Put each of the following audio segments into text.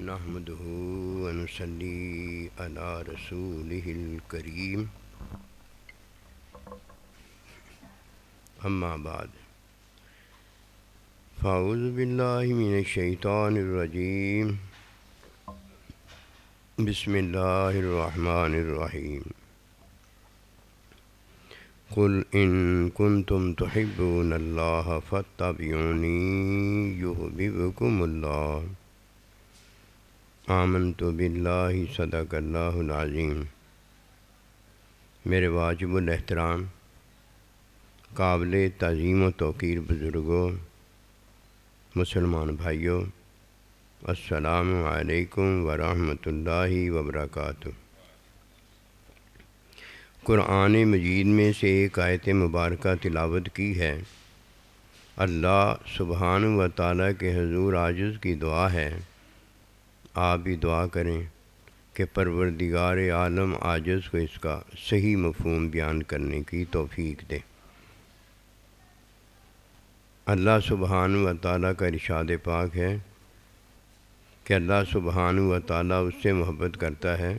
نحمده ونصلي على رسوله الكريم أما بعد فأعوذ بالله من الشيطان الرجيم بسم الله الرحمن الرحيم قل إن كنتم تحبون الله فاتبعوني يحببكم الله آمنت باللہ صدق اللہ العظیم۔ میرے واجب الاحترام قابل تعظیم و توقیر بزرگوں، مسلمان بھائیوں، السلام علیکم ورحمۃ اللہ وبرکاتہ۔ قرآن مجید میں سے ایک آیت مبارکہ تلاوت کی ہے۔ اللہ سبحانہ و تعالیٰ کے حضور عاجز کی دعا ہے، آپ بھی دعا کریں کہ پروردگار عالم عاجز کو اس کا صحیح مفہوم بیان کرنے کی توفیق دے۔ اللہ سبحانہ و تعالیٰ کا ارشاد پاک ہے کہ اللہ سبحانہ و تعالیٰ اس سے محبت کرتا ہے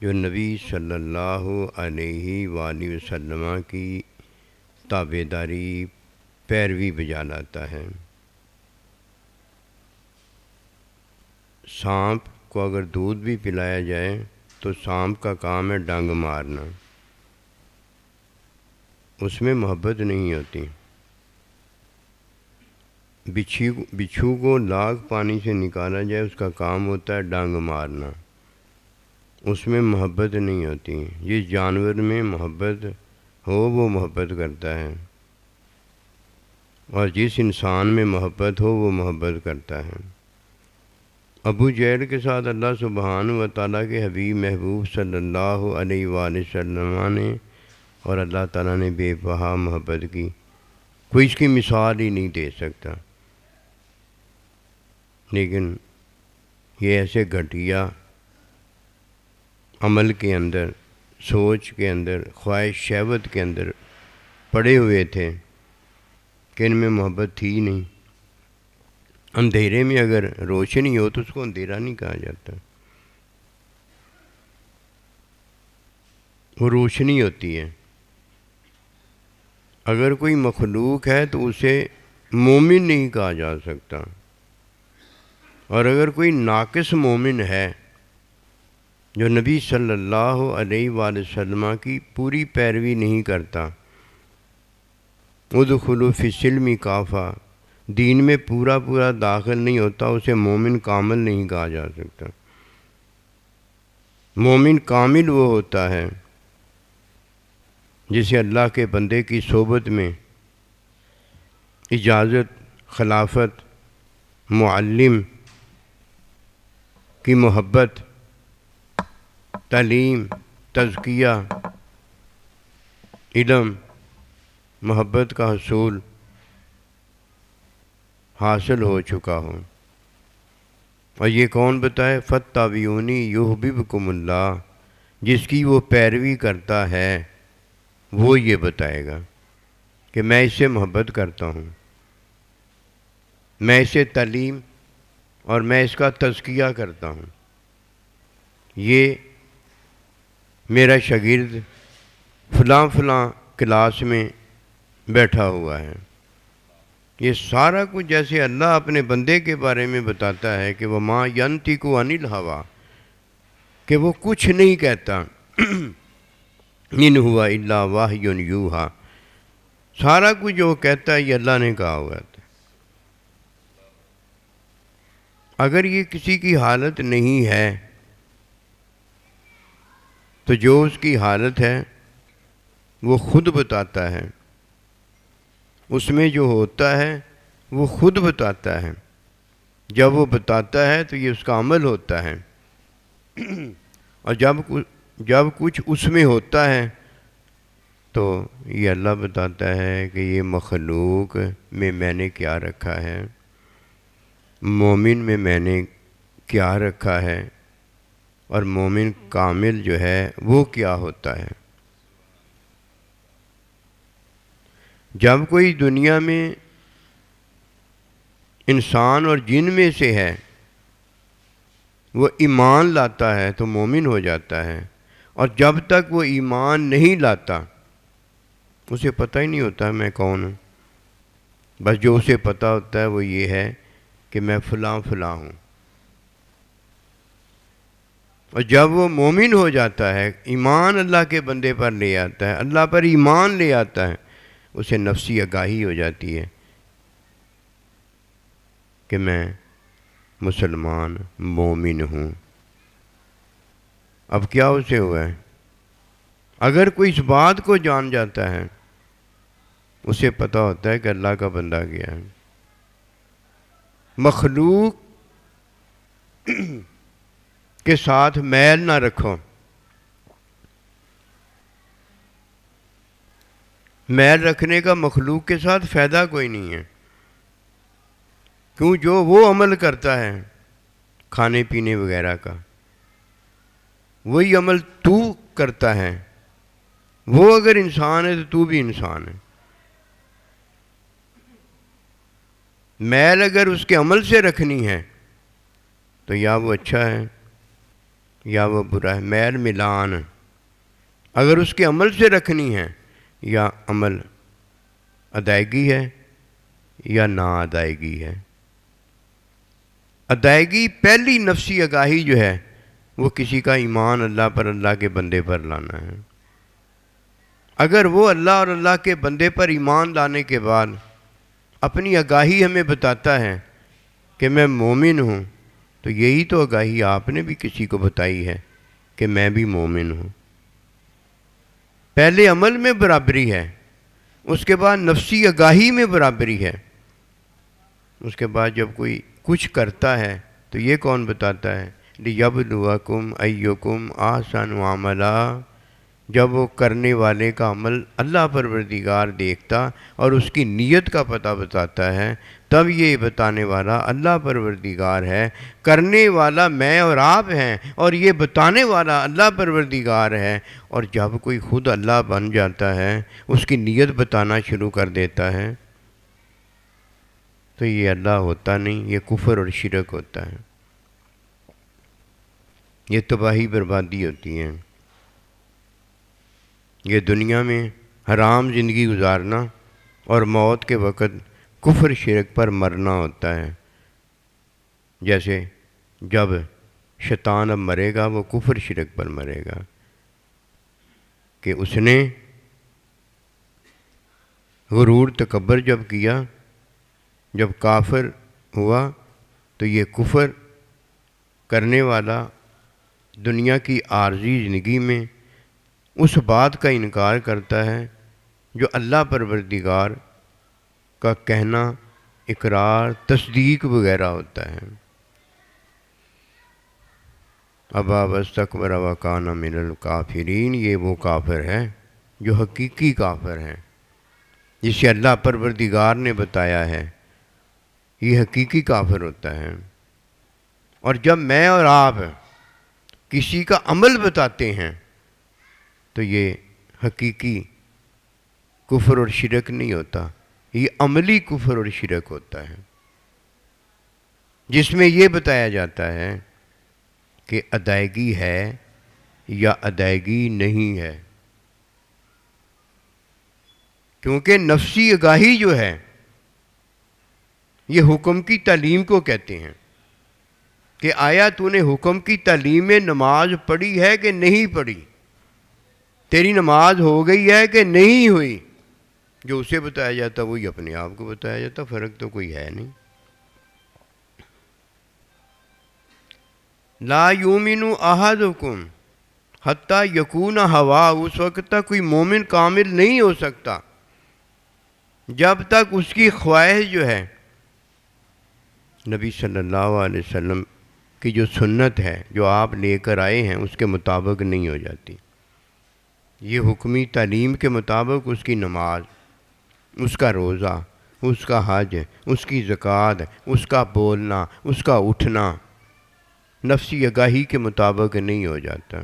جو نبی صلی اللہ علیہ وآلہ وسلم کی تابعداری پیروی بجا لاتا ہے۔ سانپ کو اگر دودھ بھی پلایا جائے تو سانپ کا کام ہے ڈنگ مارنا، اس میں محبت نہیں ہوتی۔ بچھو کو لاگ پانی سے نکالا جائے، اس کا کام ہوتا ہے ڈنگ مارنا، اس میں محبت نہیں ہوتی۔ جس جانور میں محبت ہو وہ محبت کرتا ہے، اور جس انسان میں محبت ہو وہ محبت کرتا ہے۔ ابو جہل کے ساتھ اللہ سبحانہ و تعالیٰ کے حبیب محبوب صلی اللہ علیہ وآلہ وسلم نے اور اللہ تعالیٰ نے بے بہا محبت کی، کوئی اس کی مثال ہی نہیں دے سکتا۔ لیکن یہ ایسے گھٹیا عمل کے اندر، سوچ کے اندر، خواہش شہوت کے اندر پڑے ہوئے تھے کہ ان میں محبت تھی نہیں۔ اندھیرے میں اگر روشنی ہو تو اس کو اندھیرا نہیں کہا جاتا، وہ روشنی ہوتی ہے۔ اگر کوئی مخلوق ہے تو اسے مومن نہیں کہا جا سکتا، اور اگر کوئی ناقص مومن ہے جو نبی صلی اللہ علیہ وآلہ وسلم کی پوری پیروی نہیں کرتا، ادخلوا فی السلم کافہ، دین میں پورا داخل نہیں ہوتا، اسے مومن کامل نہیں کہا جا سکتا۔ مومن کامل وہ ہوتا ہے جسے اللہ کے بندے کی صحبت میں اجازت، خلافت، معلم کی محبت، تعلیم، تزکیہ، علم، محبت کا حصول حاصل ہو چکا ہو۔ اور یہ کون بتائے؟ فاتبعونی یحببکم اللہ، جس کی وہ پیروی کرتا ہے وہ یہ بتائے گا کہ میں اس سے محبت کرتا ہوں، میں اسے تعلیم اور میں اس کا تزکیہ کرتا ہوں، یہ میرا شاگرد فلاں کلاس میں بیٹھا ہوا ہے۔ یہ سارا کچھ جیسے اللہ اپنے بندے کے بارے میں بتاتا ہے کہ وَمَا يَنْطِقُ عَنِ الْهَوَىٰ، کہ وہ کچھ نہیں کہتا، إِنْ هُوَ إِلَّا وَحْيٌ يُوحَىٰ، سارا کچھ جو کہتا ہے یہ اللہ نے کہا ہوا تھا۔ اگر یہ کسی کی حالت نہیں ہے تو جو اس کی حالت ہے وہ خود بتاتا ہے، اس میں جو ہوتا ہے وہ خود بتاتا ہے۔ جب وہ بتاتا ہے تو یہ اس کا عمل ہوتا ہے، اور جب کچھ اس میں ہوتا ہے تو یہ اللہ بتاتا ہے کہ یہ مخلوق میں نے کیا رکھا ہے، مومن میں نے کیا رکھا ہے، اور مومن کامل جو ہے وہ کیا ہوتا ہے۔ جب کوئی دنیا میں انسان اور جن میں سے ہے وہ ایمان لاتا ہے تو مومن ہو جاتا ہے، اور جب تک وہ ایمان نہیں لاتا اسے پتہ ہی نہیں ہوتا میں کون ہوں۔ بس جو اسے پتہ ہوتا ہے وہ یہ ہے کہ میں فلاں فلاں ہوں۔ اور جب وہ مومن ہو جاتا ہے، ایمان اللہ کے بندے پر لے آتا ہے، اللہ پر ایمان لے آتا ہے، اسے نفسی آگاہی ہو جاتی ہے کہ میں مسلمان مومن ہوں۔ اب کیا اسے ہوا ہے؟ اگر کوئی اس بات کو جان جاتا ہے، اسے پتہ ہوتا ہے کہ اللہ کا بندہ گیا ہے۔ مخلوق کے ساتھ میل نہ رکھو۔ میل رکھنے کا مخلوق کے ساتھ فائدہ کوئی نہیں ہے، کیوں جو وہ عمل کرتا ہے کھانے پینے وغیرہ کا، وہی عمل تو کرتا ہے۔ وہ اگر انسان ہے تو بھی انسان ہے۔ میل اگر اس کے عمل سے رکھنی ہے تو یا وہ اچھا ہے یا وہ برا ہے۔ میل ملان اگر اس کے عمل سے رکھنی ہے، یا عمل ادائیگی ہے یا نا ادائیگی ہے۔ ادائیگی پہلی نفسی آگاہی جو ہے وہ کسی کا ایمان اللہ پر، اللہ کے بندے پر لانا ہے۔ اگر وہ اللہ اور اللہ کے بندے پر ایمان لانے کے بعد اپنی آگاہی ہمیں بتاتا ہے کہ میں مومن ہوں، تو یہی تو آگاہی آپ نے بھی کسی کو بتائی ہے کہ میں بھی مومن ہوں۔ پہلے عمل میں برابری ہے، اس کے بعد نفسی آگاہی میں برابری ہے، اس کے بعد جب کوئی کچھ کرتا ہے تو یہ کون بتاتا ہے؟ لِيَبْلُوَكُمْ أَيُّكُمْ أَحْسَنُ عَمَلًا۔ جب وہ کرنے والے کا عمل اللہ پروردگار دیکھتا اور اس کی نیت کا پتہ بتاتا ہے، تب یہ بتانے والا اللہ پروردگار ہے، کرنے والا میں اور آپ ہیں، اور یہ بتانے والا اللہ پروردگار ہے۔ اور جب کوئی خود اللہ بن جاتا ہے، اس کی نیت بتانا شروع کر دیتا ہے، تو یہ اللہ ہوتا نہیں، یہ کفر اور شرک ہوتا ہے، یہ تباہی بربادی ہوتی ہے۔ یہ دنیا میں حرام زندگی گزارنا اور موت کے وقت کفر شرک پر مرنا ہوتا ہے۔ جیسے جب شیطان اب مرے گا وہ کفر شرک پر مرے گا کہ اس نے غرور تکبر جب کیا، جب کافر ہوا، تو یہ کفر کرنے والا دنیا کی عارضی زندگی میں اس بات کا انکار کرتا ہے جو اللہ پروردگار کا کہنا، اقرار، تصدیق وغیرہ ہوتا ہے۔ ابا واستکبر وکان من الکافرین، یہ وہ کافر ہے جو حقیقی کافر ہیں، جسے اللہ پروردگار نے بتایا ہے، یہ حقیقی کافر ہوتا ہے۔ اور جب میں اور آپ کسی کا عمل بتاتے ہیں تو یہ حقیقی کفر اور شرک نہیں ہوتا، یہ عملی کفر اور شرک ہوتا ہے، جس میں یہ بتایا جاتا ہے کہ ادائیگی ہے یا ادائیگی نہیں ہے۔ کیونکہ نفسی آگاہی جو ہے یہ حکم کی تعلیم کو کہتے ہیں کہ آیا تو نے حکم کی تعلیم میں نماز پڑھی ہے کہ نہیں پڑھی، تیری نماز ہو گئی ہے کہ نہیں ہوئی۔ جو اسے بتایا جاتا وہی اپنے آپ کو بتایا جاتا، فرق تو کوئی ہے نہیں۔ لا یومن احدکم حتی یکون ہوا، اس وقت تک کوئی مومن کامل نہیں ہو سکتا جب تک اس کی خواہش جو ہے نبی صلی اللہ علیہ وسلم کی جو سنت ہے، جو آپ لے کر آئے ہیں، اس کے مطابق نہیں ہو جاتی۔ یہ حکمی تعلیم کے مطابق اس کی نماز، اس کا روزہ، اس کا حج، اس کی زکوٰۃ، اس کا بولنا، اس کا اٹھنا نفسی آگاہی کے مطابق نہیں ہو جاتا۔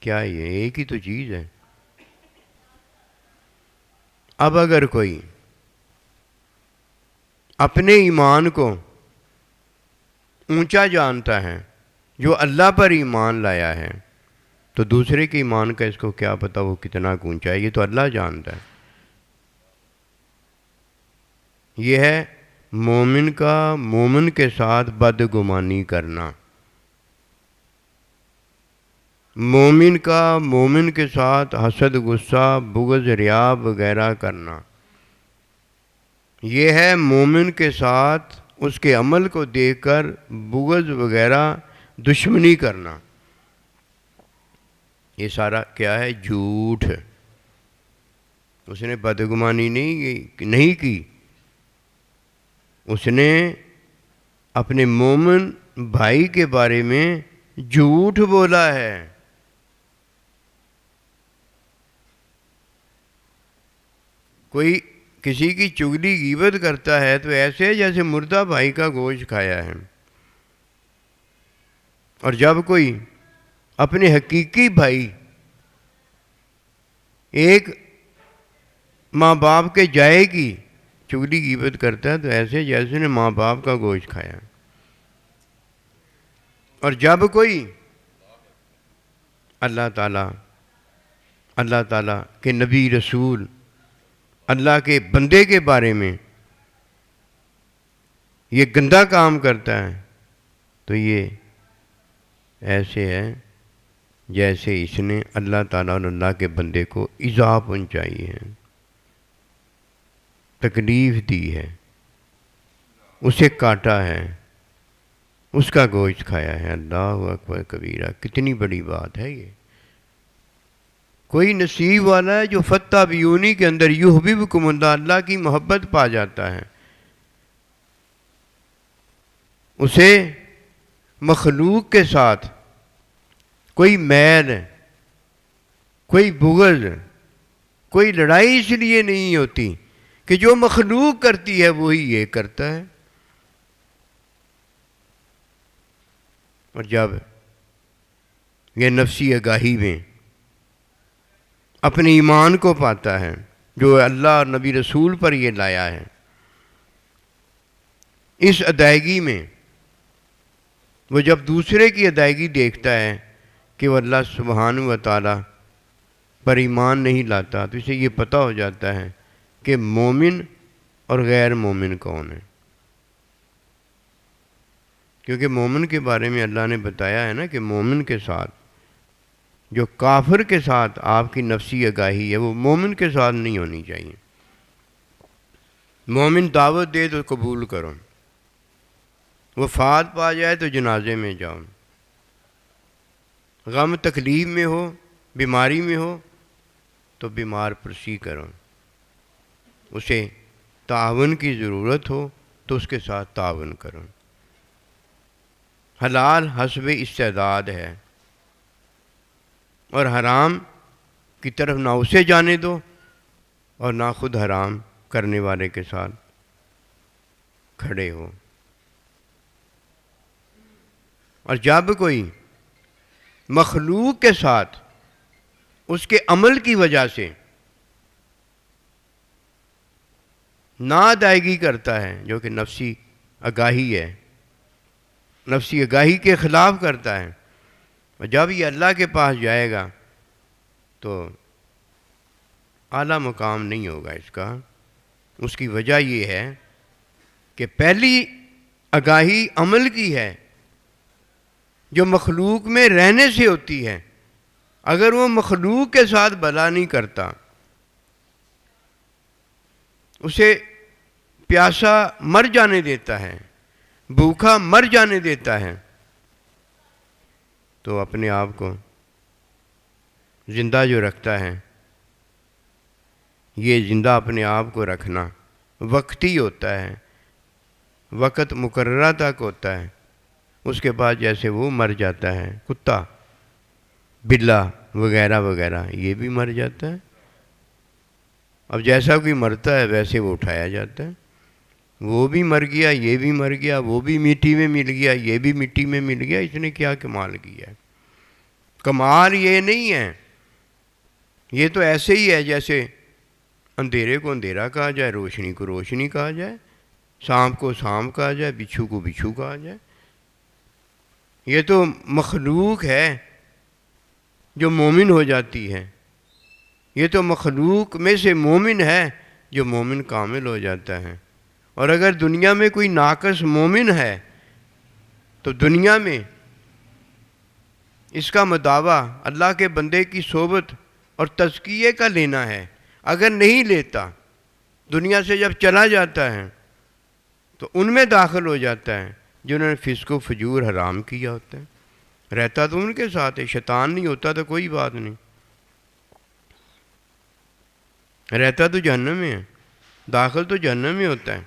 کیا یہ ایک ہی تو چیز ہے؟ اب اگر کوئی اپنے ایمان کو اونچا جانتا ہے، جو اللہ پر ایمان لایا ہے، تو دوسرے کے ایمان کا اس کو کیا پتہ وہ کتنا اونچا ہے، یہ تو اللہ جانتا ہے۔ یہ ہے مومن کا مومن کے ساتھ بدگمانی کرنا، مومن کا مومن کے ساتھ حسد، غصہ، بغض، ریا وغیرہ کرنا۔ یہ ہے مومن کے ساتھ اس کے عمل کو دیکھ کر بغض وغیرہ دشمنی کرنا۔ یہ سارا کیا ہے؟ جھوٹ۔ اس نے بدگمانی نہیں کی، اس نے اپنے مومن بھائی کے بارے میں جھوٹ بولا ہے۔ کوئی کسی کی چغلی غیبت کرتا ہے تو ایسے جیسے مردہ بھائی کا گوشت کھایا ہے، اور جب کوئی اپنے حقیقی بھائی ایک ماں باپ کے جائے کی چغلی غیبت کرتا ہے تو ایسے جیسے نے ماں باپ کا گوشت کھایا۔ اور جب کوئی اللہ تعالیٰ کے نبی رسول اللہ کے بندے کے بارے میں یہ گندا کام کرتا ہے تو یہ ایسے ہے جیسے اس نے اللہ تعالیٰ اور اللہ کے بندے کو ایذا پہنچائی ہے، تکلیف دی ہے، اسے کاٹا ہے، اس کا گوشت کھایا ہے۔ اللہ اکبر کبیرہ، کتنی بڑی بات ہے یہ۔ کوئی نصیب والا ہے جو فتح بیونی کے اندر یحببکم اللہ، اللہ کی محبت پا جاتا ہے، اسے مخلوق کے ساتھ کوئی میل، کوئی بغض، کوئی لڑائی اس لیے نہیں ہوتی کہ جو مخلوق کرتی ہے وہی یہ کرتا ہے۔ اور جب یہ نفسی آگاہی میں اپنے ایمان کو پاتا ہے جو اللہ اور نبی رسول پر یہ لایا ہے، اس ادائیگی میں وہ جب دوسرے کی ادائیگی دیکھتا ہے کہ وہ اللہ سبحانہ و تعالیٰ پر ایمان نہیں لاتا، تو اسے یہ پتہ ہو جاتا ہے کہ مومن اور غیر مومن کون ہے۔ کیونکہ مومن کے بارے میں اللہ نے بتایا ہے نا کہ مومن کے ساتھ، جو کافر کے ساتھ آپ کی نفسی آگاہی ہے وہ مومن کے ساتھ نہیں ہونی چاہیے۔ مومن دعوت دے تو قبول کرو، وفات پا جائے تو جنازے میں جاؤ، غم تکلیف میں ہو، بیماری میں ہو تو بیمار پرسی کرو، اسے تعاون کی ضرورت ہو تو اس کے ساتھ تعاون کرو۔ حلال حسب استعداد ہے، اور حرام کی طرف نہ اسے جانے دو اور نہ خود حرام کرنے والے کے ساتھ کھڑے ہو۔ اور جب کوئی مخلوق کے ساتھ اس کے عمل کی وجہ سے نا ادائیگی کرتا ہے، جو کہ نفسی آگاہی ہے، نفسی آگاہی کے خلاف کرتا ہے، اور جب یہ اللہ کے پاس جائے گا تو اعلیٰ مقام نہیں ہوگا اس کا۔ اس کی وجہ یہ ہے کہ پہلی آگاہی عمل کی ہے جو مخلوق میں رہنے سے ہوتی ہے۔ اگر وہ مخلوق کے ساتھ بھلا نہیں کرتا، اسے پیاسا مر جانے دیتا ہے، بھوکا مر جانے دیتا ہے، تو اپنے آپ کو زندہ جو رکھتا ہے، یہ زندہ اپنے آپ کو رکھنا وقتی ہوتا ہے، وقت مقررہ تک ہوتا ہے، اس کے بعد جیسے وہ مر جاتا ہے، کتا بلا وغیرہ وغیرہ یہ بھی مر جاتا ہے۔ اب جیسا کوئی مرتا ہے ویسے وہ اٹھایا جاتا ہے، وہ بھی مر گیا، یہ بھی مر گیا، وہ بھی مٹی میں مل گیا، یہ بھی مٹی میں مل گیا۔ اس نے کیا کمال کیا ہے؟ کمال یہ نہیں ہے، یہ تو ایسے ہی ہے جیسے اندھیرے کو اندھیرا کہا جائے، روشنی کو روشنی کہا جائے، سانپ کو سانپ کہا جائے، بچھو کو بچھو کہا جائے۔ یہ تو مخلوق ہے جو مومن ہو جاتی ہے، یہ تو مخلوق میں سے مومن ہے جو مومن کامل ہو جاتا ہے۔ اور اگر دنیا میں کوئی ناقص مومن ہے تو دنیا میں اس کا مداوع اللہ کے بندے کی صحبت اور تزکیے کا لینا ہے۔ اگر نہیں لیتا، دنیا سے جب چلا جاتا ہے تو ان میں داخل ہو جاتا ہے جنہوں نے فسق و فجور حرام کیا ہوتا ہے۔ رہتا تو ان کے ساتھ ہے، شیطان نہیں ہوتا تو کوئی بات نہیں، رہتا تو جہنم میں ہے، داخل تو جہنم میں ہوتا ہے۔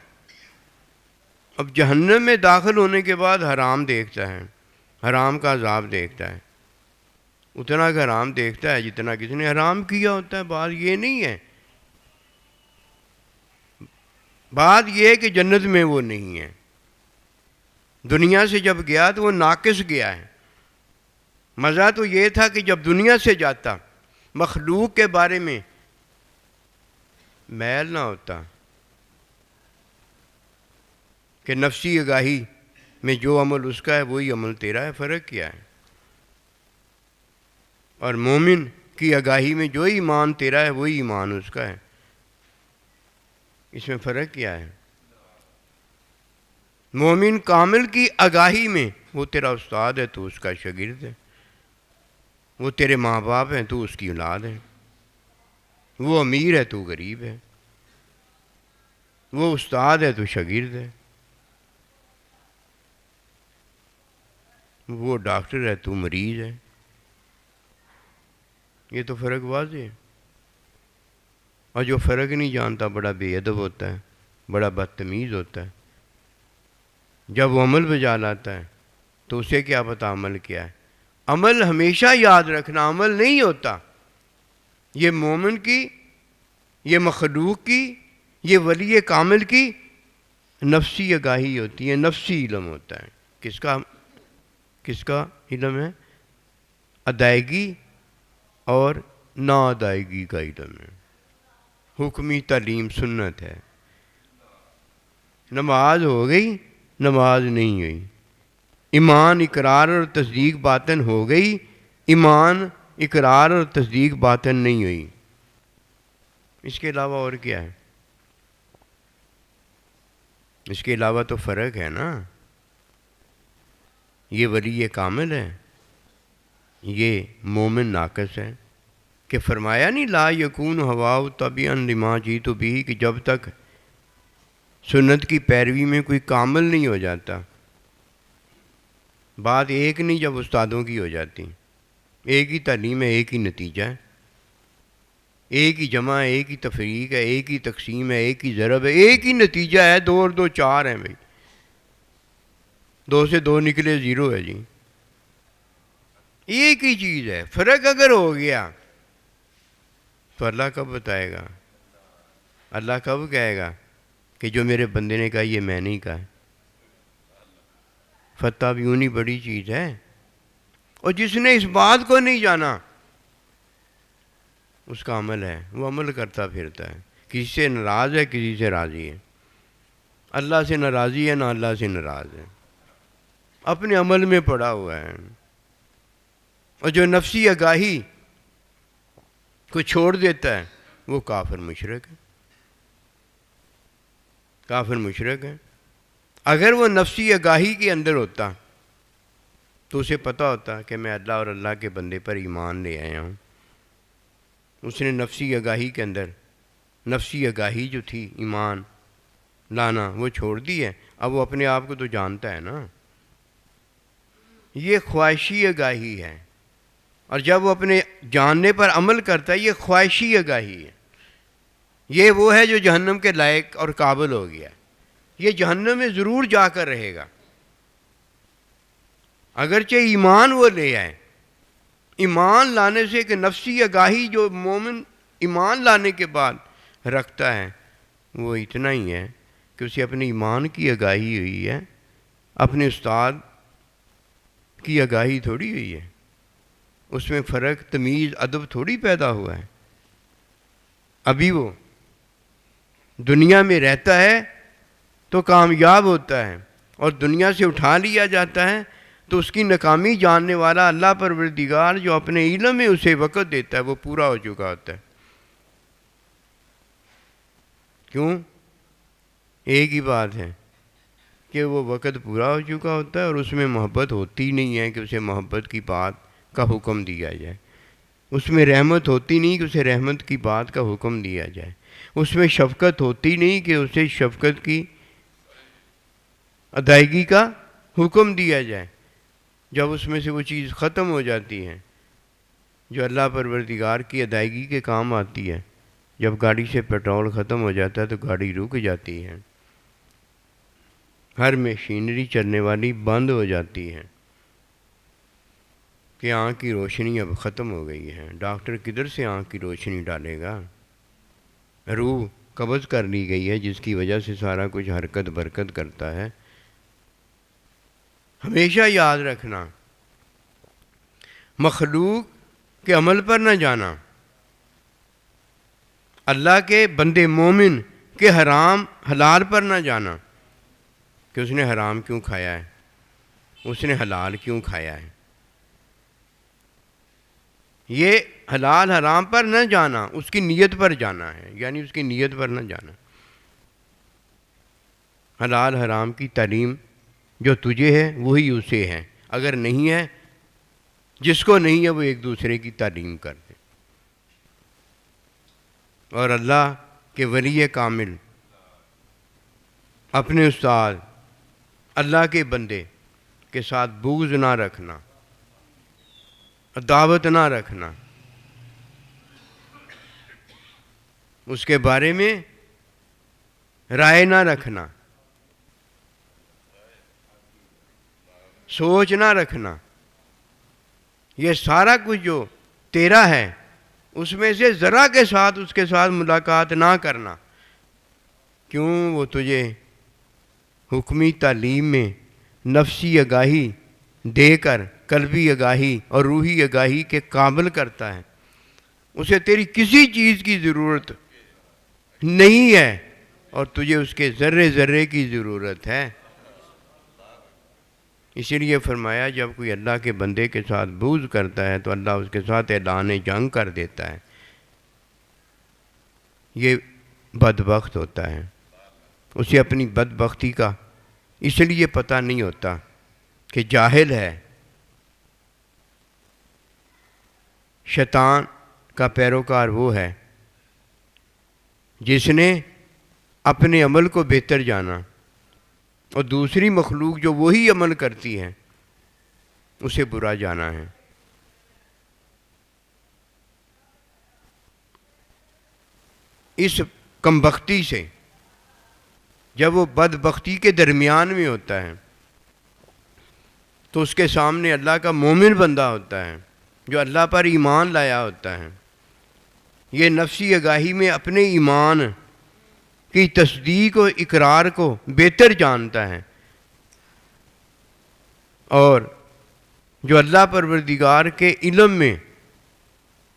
اب جہنم میں داخل ہونے کے بعد حرام دیکھتا ہے، حرام کا عذاب دیکھتا ہے، اتنا کا حرام دیکھتا ہے جتنا کسی نے حرام کیا ہوتا ہے۔ بات یہ نہیں ہے، بات یہ ہے کہ جنت میں وہ نہیں ہے۔ دنیا سے جب گیا تو وہ ناقص گیا ہے۔ مزہ تو یہ تھا کہ جب دنیا سے جاتا مخلوق کے بارے میں میل نہ ہوتا، کہ نفسی آگاہی میں جو عمل اس کا ہے وہی عمل تیرا ہے، فرق کیا ہے؟ اور مومن کی آگاہی میں جو ایمان تیرا ہے وہی ایمان اس کا ہے، اس میں فرق کیا ہے؟ مومن کامل کی آگاہی میں وہ تیرا استاد ہے، تو اس کا شاگرد ہے، وہ تیرے ماں باپ ہیں، تو اس کی اولاد ہے، وہ امیر ہے، تو غریب ہے، وہ استاد ہے، تو شاگرد ہے، وہ ڈاکٹر ہے، تو مریض ہے۔ یہ تو فرق واضح ہے۔ اور جو فرق نہیں جانتا بڑا بے ادب ہوتا ہے، بڑا بدتمیز ہوتا ہے۔ جب وہ عمل بجا لاتا ہے تو اسے کیا پتہ عمل کیا ہے۔ عمل ہمیشہ یاد رکھنا، عمل نہیں ہوتا۔ یہ مومن کی، یہ مخلوق کی، یہ ولی کامل کی نفسی آگاہی ہوتی ہے، نفسی علم ہوتا ہے۔ کس کا علم ہے؟ ادائیگی اور نا ادائیگی کا علم ہے، حکمی تعلیم سنت ہے۔ نماز ہو گئی، نماز نہیں ہوئی، ایمان اقرار اور تصدیق باطن ہو گئی، ایمان اقرار اور تصدیق باطن نہیں ہوئی۔ اس کے علاوہ اور کیا ہے؟ اس کے علاوہ تو فرق ہے نا۔ یہ ولی کامل ہے، یہ مومن ناقص ہے۔ کہ فرمایا نہیں لا یکون ہواؤ طبعا لما جیت بھی، کہ جب تک سنت کی پیروی میں کوئی کامل نہیں ہو جاتا، بات ایک نہیں جب استادوں کی ہو جاتی، ایک ہی تعلیم ہے، ایک ہی نتیجہ ہے، ایک ہی جمع ہے، ایک ہی تفریق ہے، ایک ہی تقسیم ہے، ایک ہی ضرب ہے، ایک ہی نتیجہ ہے، 2 اور 2 4 ہیں بھائی، 2 سے 2 نکلے 0 ہے جی، ایک ہی چیز ہے۔ فرق اگر ہو گیا تو اللہ کب بتائے گا؟ اللہ کب کہے گا کہ جو میرے بندے نے کہا یہ میں نہیں کہا؟ فتح بھی اونی بڑی چیز ہے۔ اور جس نے اس بات کو نہیں جانا اس کا عمل ہے، وہ عمل کرتا پھرتا ہے، کسی سے ناراض ہے، کسی سے راضی ہے، اللہ سے ناراضی ہے، نہ اللہ سے ناراض ہے، اپنے عمل میں پڑا ہوا ہے۔ اور جو نفسی آگاہی کو چھوڑ دیتا ہے وہ کافر مشرک ہے، کافر مشرک ہے۔ اگر وہ نفسی آگاہی کے اندر ہوتا تو اسے پتہ ہوتا کہ میں اللہ اور اللہ کے بندے پر ایمان لے آیا ہوں۔ اس نے نفسی آگاہی کے اندر، نفسی آگاہی جو تھی ایمان لانا، وہ چھوڑ دی ہے۔ اب وہ اپنے آپ کو تو جانتا ہے نا۔ یہ خواہشی آگاہی ہے، اور جب وہ اپنے جاننے پر عمل کرتا ہے یہ خواہشی آگاہی ہے۔ یہ وہ ہے جو جہنم کے لائق اور قابل ہو گیا، یہ جہنم میں ضرور جا کر رہے گا، اگرچہ ایمان وہ لے آئے۔ ایمان لانے سے کہ نفسی آگاہی جو مومن ایمان لانے کے بعد رکھتا ہے وہ اتنا ہی ہے کہ اسے اپنے ایمان کی آگاہی ہوئی ہے، اپنے استاد کی آگاہی تھوڑی ہوئی ہے، اس میں فرق، تمیز، ادب تھوڑی پیدا ہوا ہے۔ ابھی وہ دنیا میں رہتا ہے تو کامیاب ہوتا ہے، اور دنیا سے اٹھا لیا جاتا ہے تو اس کی ناکامی جاننے والا اللہ پروردگار جو اپنے علم میں اسے وقت دیتا ہے وہ پورا ہو چکا ہوتا ہے. کیوں؟ ایک ہی بات ہے کہ وہ وقت پورا ہو چکا ہوتا ہے اور اس میں محبت ہوتی نہیں ہے کہ اسے محبت کی بات کا حکم دیا جائے. اس میں رحمت ہوتی نہیں کہ اسے رحمت کی بات کا حکم دیا جائے. اس میں شفقت ہوتی نہیں کہ اسے شفقت کی ادائیگی کا حکم دیا جائے. جب اس میں سے وہ چیز ختم ہو جاتی ہے جو اللہ پروردگار کی ادائیگی کے کام آتی ہے، جب گاڑی سے پیٹرول ختم ہو جاتا ہے تو گاڑی رک جاتی ہے، ہر مشینری چلنے والی بند ہو جاتی ہے کہ آنکھ کی روشنی اب ختم ہو گئی ہے. ڈاکٹر کدھر سے آنکھ کی روشنی ڈالے گا؟ روح قبض کر لی گئی ہے جس کی وجہ سے سارا کچھ حرکت برکت کرتا ہے. ہمیشہ یاد رکھنا، مخلوق کے عمل پر نہ جانا، اللہ کے بندے مومن کے حرام حلال پر نہ جانا کہ اس نے حرام کیوں کھایا ہے، اس نے حلال کیوں کھایا ہے. یہ حلال حرام پر نہ جانا، اس کی نیت پر جانا ہے، یعنی اس کی نیت پر نہ جانا. حلال حرام کی تعلیم جو تجھے ہے وہی اسے ہے، اگر نہیں ہے جس کو نہیں ہے وہ ایک دوسرے کی تعلیم کر دے. اور اللہ کے ولی کامل اپنے استاد اللہ کے بندے کے ساتھ بغض نہ رکھنا، عداوت نہ رکھنا، اس کے بارے میں رائے نہ رکھنا، سوچ نہ رکھنا. یہ سارا کچھ جو تیرا ہے اس میں سے ذرا کے ساتھ اس کے ساتھ ملاقات نہ کرنا. کیوں؟ وہ تجھے حکمی تعلیم میں نفسی آگاہی دے کر قلبی آگاہی اور روحی آگاہی کے قابل کرتا ہے. اسے تیری کسی چیز کی ضرورت نہیں ہے اور تجھے اس کے ذرے ذرے کی ضرورت ہے. اسی لیے فرمایا جب کوئی اللہ کے بندے کے ساتھ بغض کرتا ہے تو اللہ اس کے ساتھ اعلان جنگ کر دیتا ہے. یہ بدبخت ہوتا ہے. اسے اپنی بدبختی کا اس لیے پتہ نہیں ہوتا کہ جاہل ہے، شیطان کا پیروکار وہ ہے جس نے اپنے عمل کو بہتر جانا اور دوسری مخلوق جو وہی عمل کرتی ہے اسے برا جانا ہے. اس کمبختی سے جب وہ بدبختی کے درمیان میں ہوتا ہے تو اس کے سامنے اللہ کا مومن بندہ ہوتا ہے جو اللہ پر ایمان لایا ہوتا ہے. یہ نفسی آگاہی میں اپنے ایمان کی تصدیق و اقرار کو بہتر جانتا ہے، اور جو اللہ پروردگار کے علم میں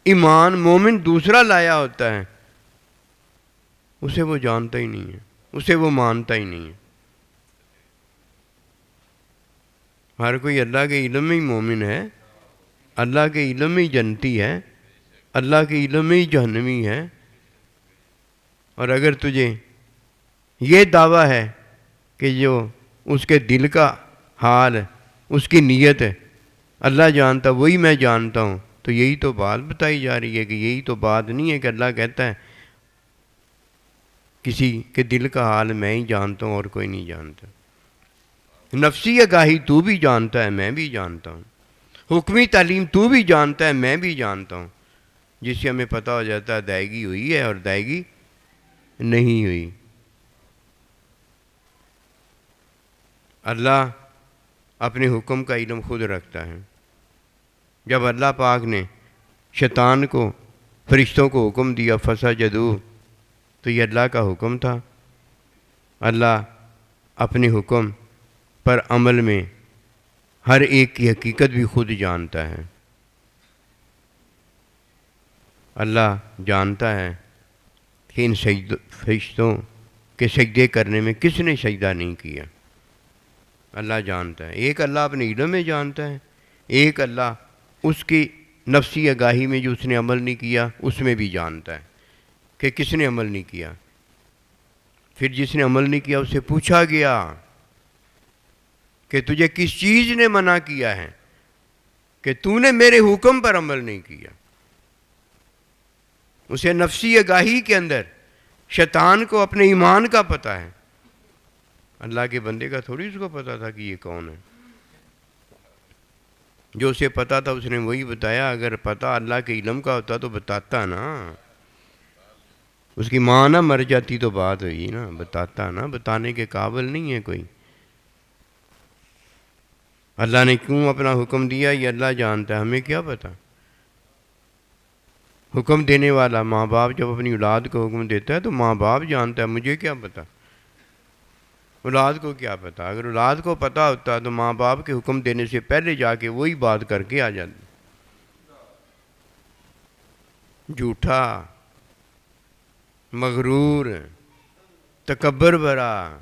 ایمان مومن دوسرا لایا ہوتا ہے اسے وہ جانتا ہی نہیں ہے، اسے وہ مانتا ہی نہیں ہے. ہر کوئی اللہ کے علم میں ہی مومن ہے، اللہ کے علم میں ہی جنتی ہے، اللہ کے علم میں ہی جہنمی ہے. اور اگر تجھے یہ دعویٰ ہے کہ جو اس کے دل کا حال، اس کی نیت ہے اللہ جانتا وہی میں جانتا ہوں، تو یہی تو بات بتائی جا رہی ہے کہ یہی تو بات نہیں ہے کہ اللہ کہتا ہے کسی کے دل کا حال میں ہی جانتا ہوں اور کوئی نہیں جانتا. نفسی آگاہی تو بھی جانتا ہے، میں بھی جانتا ہوں. حکمی تعلیم تو بھی جانتا ہے، میں بھی جانتا ہوں. جس سے ہمیں پتہ ہو جاتا ہے ادائیگی ہوئی ہے اور ادائیگی نہیں ہوئی. اللہ اپنے حکم کا علم خود رکھتا ہے. جب اللہ پاک نے شیطان کو فرشتوں کو حکم دیا فسجدوا، تو یہ اللہ کا حکم تھا. اللہ اپنے حکم پر عمل میں ہر ایک کی حقیقت بھی خود جانتا ہے. اللہ جانتا ہے کہ ان فرشتوں کے سجدے کرنے میں کس نے سجدہ نہیں کیا. اللہ جانتا ہے، ایک اللہ اپنے علم میں جانتا ہے، ایک اللہ اس کی نفسی آگاہی میں جو اس نے عمل نہیں کیا اس میں بھی جانتا ہے کہ کس نے عمل نہیں کیا۔ پھر جس نے عمل نہیں کیا اسے پوچھا گیا کہ تجھے کس چیز نے منع کیا ہے کہ تو نے میرے حکم پر عمل نہیں کیا۔ اسے نفسی آگاہی کے اندر شیطان کو اپنے ایمان کا پتہ ہے، اللہ کے بندے کا تھوڑی اس کو پتا تھا کہ یہ کون ہے۔ جو اسے پتا تھا اس نے وہی بتایا، اگر پتا اللہ کے علم کا ہوتا تو بتاتا نا، اس کی ماں نہ مر جاتی تو بات ہوئی نا، بتاتا نا، بتانے کے قابل نہیں ہے کوئی۔ اللہ نے کیوں اپنا حکم دیا یہ اللہ جانتا ہے، ہمیں کیا پتا۔ حکم دینے والا ماں باپ جب اپنی اولاد کو حکم دیتا ہے تو ماں باپ جانتا ہے، مجھے کیا پتا، اولاد کو کیا پتا۔ اگر اولاد کو پتا ہوتا تو ماں باپ کے حکم دینے سے پہلے جا کے وہی بات کر کے آ جاتی۔ جھوٹا، مغرور، تکبر برا،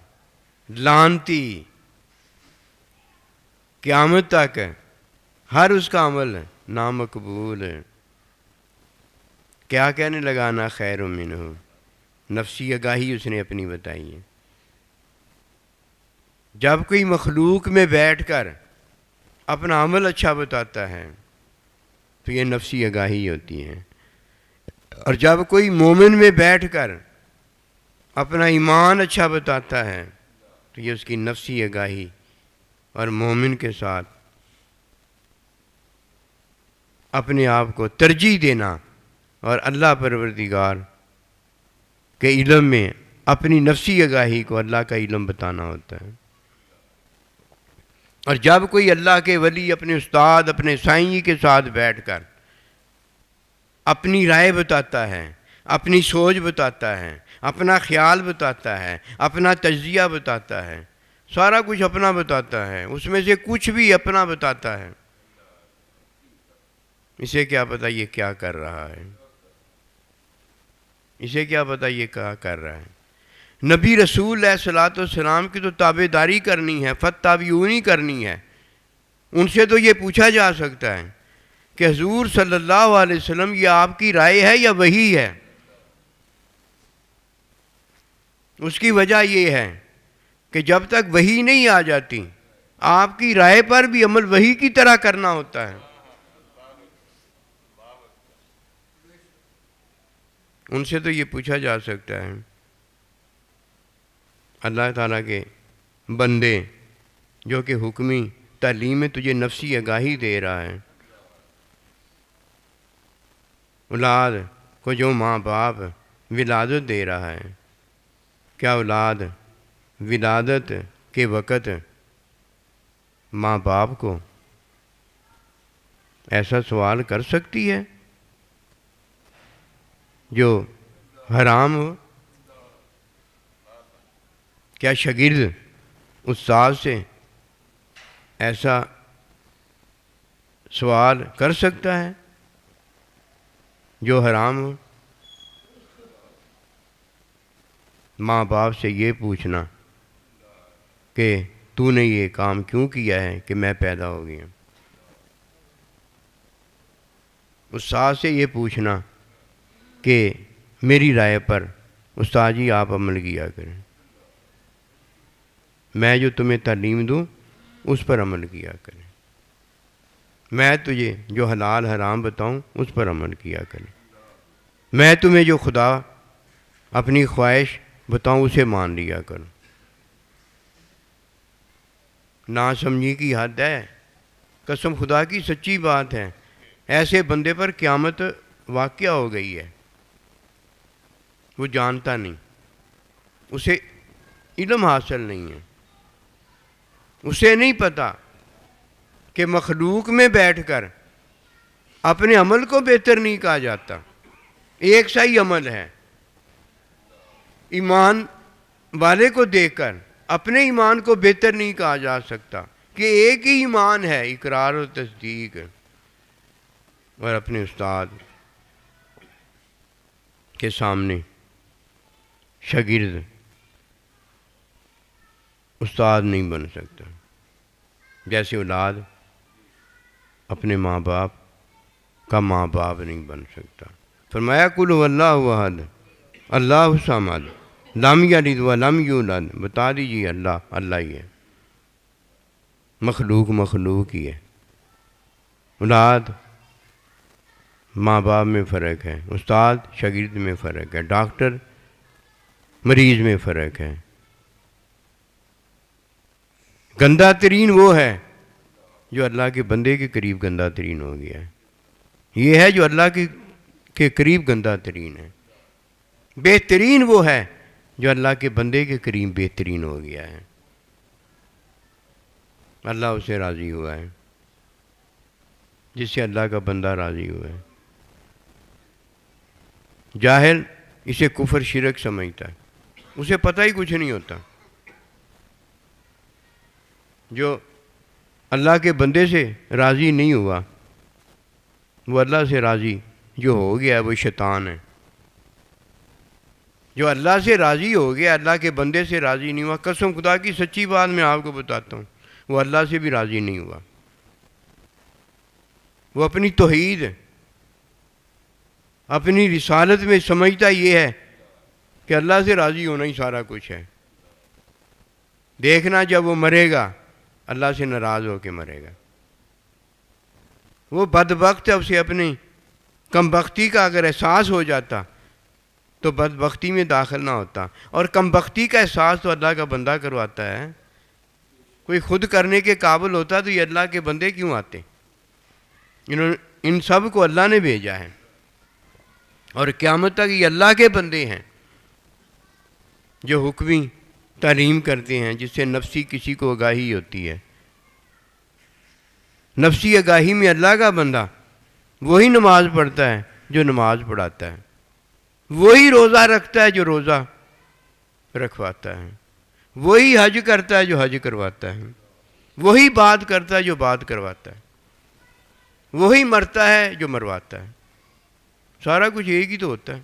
لعنتی، قیامت تک ہر اس کا عمل نامقبول ہے۔ کیا کہنے لگا نا خیر منہ، نفسی آگاہی اس نے اپنی بتائی ہے۔ جب کوئی مخلوق میں بیٹھ کر اپنا عمل اچھا بتاتا ہے تو یہ نفسی آگاہی ہوتی ہے، اور جب کوئی مومن میں بیٹھ کر اپنا ایمان اچھا بتاتا ہے تو یہ اس کی نفسی آگاہی اور مومن کے ساتھ اپنے آپ کو ترجیح دینا اور اللہ پروردگار کے علم میں اپنی نفسی آگاہی کو اللہ کا علم بتانا ہوتا ہے۔ اور جب کوئی اللہ کے ولی اپنے استاد اپنے سائیں کے ساتھ بیٹھ کر اپنی رائے بتاتا ہے، اپنی سوچ بتاتا ہے، اپنا خیال بتاتا ہے، اپنا تجزیہ بتاتا ہے، سارا کچھ اپنا بتاتا ہے، اس میں سے کچھ بھی اپنا بتاتا ہے، اسے کیا پتا یہ کیا کر رہا ہے، اسے کیا پتا یہ کیا کر رہا ہے۔ نبی رسول علیہ الصلوۃ والسلام کی تو تابعداری کرنی ہے، فتابعونی کرنی ہے۔ ان سے تو یہ پوچھا جا سکتا ہے کہ حضور صلی اللہ علیہ وسلم یہ آپ کی رائے ہے یا وحی ہے؟ اس کی وجہ یہ ہے کہ جب تک وحی نہیں آ جاتی آپ کی رائے پر بھی عمل وحی کی طرح کرنا ہوتا ہے۔ ان سے تو یہ پوچھا جا سکتا ہے۔ اللہ تعالیٰ کے بندے جو کہ حکمی تعلیم میں تجھے نفسی آگاہی دے رہا ہے، اولاد کو جو ماں باپ ولادت دے رہا ہے، کیا اولاد ولادت کے وقت ماں باپ کو ایسا سوال کر سکتی ہے جو حرام ہو؟ کیا شاگرد استاد سے ایسا سوال کر سکتا ہے جو حرام ہو؟ ماں باپ سے یہ پوچھنا کہ تو نے یہ کام کیوں کیا ہے کہ میں پیدا ہو گیا، استاد سے یہ پوچھنا کہ میری رائے پر استاد جی آپ عمل کیا کریں، میں جو تمہیں تعلیم دوں اس پر عمل کیا کریں، میں تجھے جو حلال حرام بتاؤں اس پر عمل کیا کریں، میں تمہیں جو خدا اپنی خواہش بتاؤں اسے مان لیا کرو۔ ناسمجھی کی حد ہے، قسم خدا کی سچی بات ہے، ایسے بندے پر قیامت واقع ہو گئی ہے۔ وہ جانتا نہیں، اسے علم حاصل نہیں ہے، اسے نہیں پتا کہ مخلوق میں بیٹھ کر اپنے عمل کو بہتر نہیں کہا جاتا، ایک سا ہی عمل ہے۔ ایمان والے کو دیکھ کر اپنے ایمان کو بہتر نہیں کہا جا سکتا کہ ایک ہی ایمان ہے، اقرار و تصدیق، اور اپنے استاد کے سامنے شاگرد استاد نہیں بن سکتا۔ جیسے اولاد اپنے ماں باپ کا ماں باپ نہیں بن سکتا۔ فرمایا قل هو اللہ احد اللہ الصمد لم یلد ولم یولد، بتا دیجیے اللہ اللہ ہی ہے، مخلوق مخلوق ہی ہے۔ اولاد ماں باپ میں فرق ہے، استاد شاگرد میں فرق ہے، ڈاکٹر مریض میں فرق ہے۔ گندہ ترین وہ ہے جو اللہ کے بندے کے قریب گندہ ترین ہو گیا ہے، یہ ہے جو اللہ کے قریب گندہ ترین ہے۔ بہترین وہ ہے جو اللہ کے بندے کے قریب بہترین ہو گیا ہے، اللہ اسے راضی ہوا ہے، جس سے اللہ کا بندہ راضی ہوا ہے۔ جاہل اسے کفر شرک سمجھتا ہے، اسے پتہ ہی کچھ نہیں ہوتا۔ جو اللہ کے بندے سے راضی نہیں ہوا وہ اللہ سے راضی جو ہو گیا ہے وہ شیطان ہے۔ جو اللہ سے راضی ہو گیا اللہ کے بندے سے راضی نہیں ہوا، قسم خدا کی سچی بات میں آپ کو بتاتا ہوں، وہ اللہ سے بھی راضی نہیں ہوا۔ وہ اپنی توحید اپنی رسالت میں سمجھتا یہ ہے کہ اللہ سے راضی ہونا ہی سارا کچھ ہے۔ دیکھنا جب وہ مرے گا اللہ سے ناراض ہو کے مرے گا۔ وہ بدبخت ہے، اسے اپنی کم بختی کا اگر احساس ہو جاتا تو بدبختی میں داخل نہ ہوتا، اور کم بختی کا احساس تو اللہ کا بندہ کرواتا ہے۔ کوئی خود کرنے کے قابل ہوتا تو یہ اللہ کے بندے کیوں آتے؟ ان سب کو اللہ نے بھیجا ہے، اور قیامت تک یہ اللہ کے بندے ہیں جو حکمی تعلیم کرتے ہیں، جس سے نفسی کسی کو آگاہی ہوتی ہے۔ نفسی آگاہی میں اللہ کا بندہ وہی نماز پڑھتا ہے جو نماز پڑھاتا ہے، وہی روزہ رکھتا ہے جو روزہ رکھواتا ہے، وہی حج کرتا ہے جو حج کرواتا ہے، وہی بات کرتا ہے جو بات کرواتا ہے، وہی مرتا ہے جو مرواتا ہے۔ سارا کچھ ایک ہی تو ہوتا ہے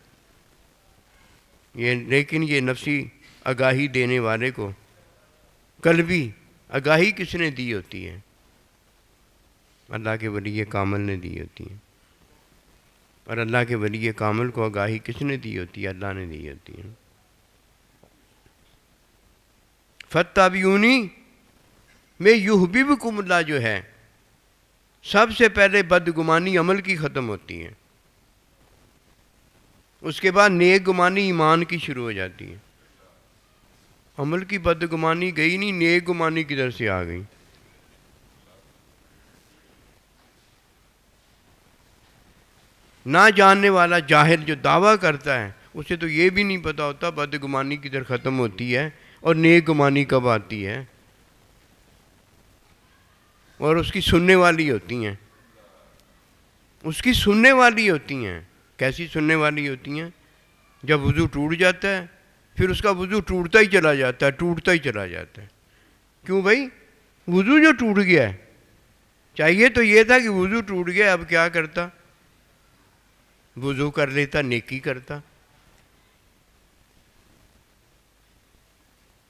لیکن یہ نفسی آگاہی دینے والے کو قلبی آگاہی کس نے دی ہوتی ہے؟ اللہ کے ولی کامل نے دی ہوتی ہے، اور اللہ کے ولی کامل کو آگاہی کس نے دی ہوتی ہے؟ اللہ نے دی ہوتی ہے۔ فَاتَّبِعُونِی میں یحببکم اللہ جو ہے، سب سے پہلے بدگمانی عمل کی ختم ہوتی ہے، اس کے بعد نیک گمانی ایمان کی شروع ہو جاتی ہے۔ عمل کی بدگمانی گئی نہیں، نیک گمانی کدھر سے آ گئی؟ نہ جاننے والا جاہل جو دعویٰ کرتا ہے اسے تو یہ بھی نہیں پتہ ہوتا بدگمانی کدھر ختم ہوتی ہے اور نیک گمانی کب آتی ہے، اور اس کی سننے والی ہوتی ہیں، اس کی سننے والی ہوتی ہیں۔ کیسی سننے والی ہوتی ہیں؟ جب وضو ٹوٹ جاتا ہے پھر اس کا وضو ٹوٹتا ہی چلا جاتا ہے، ٹوٹتا ہی چلا جاتا ہے۔ کیوں بھائی؟ وضو جو ٹوٹ گیا ہے، چاہیے تو یہ تھا کہ وضو ٹوٹ گیا، اب کیا کرتا؟ وضو کر لیتا، نیکی کرتا۔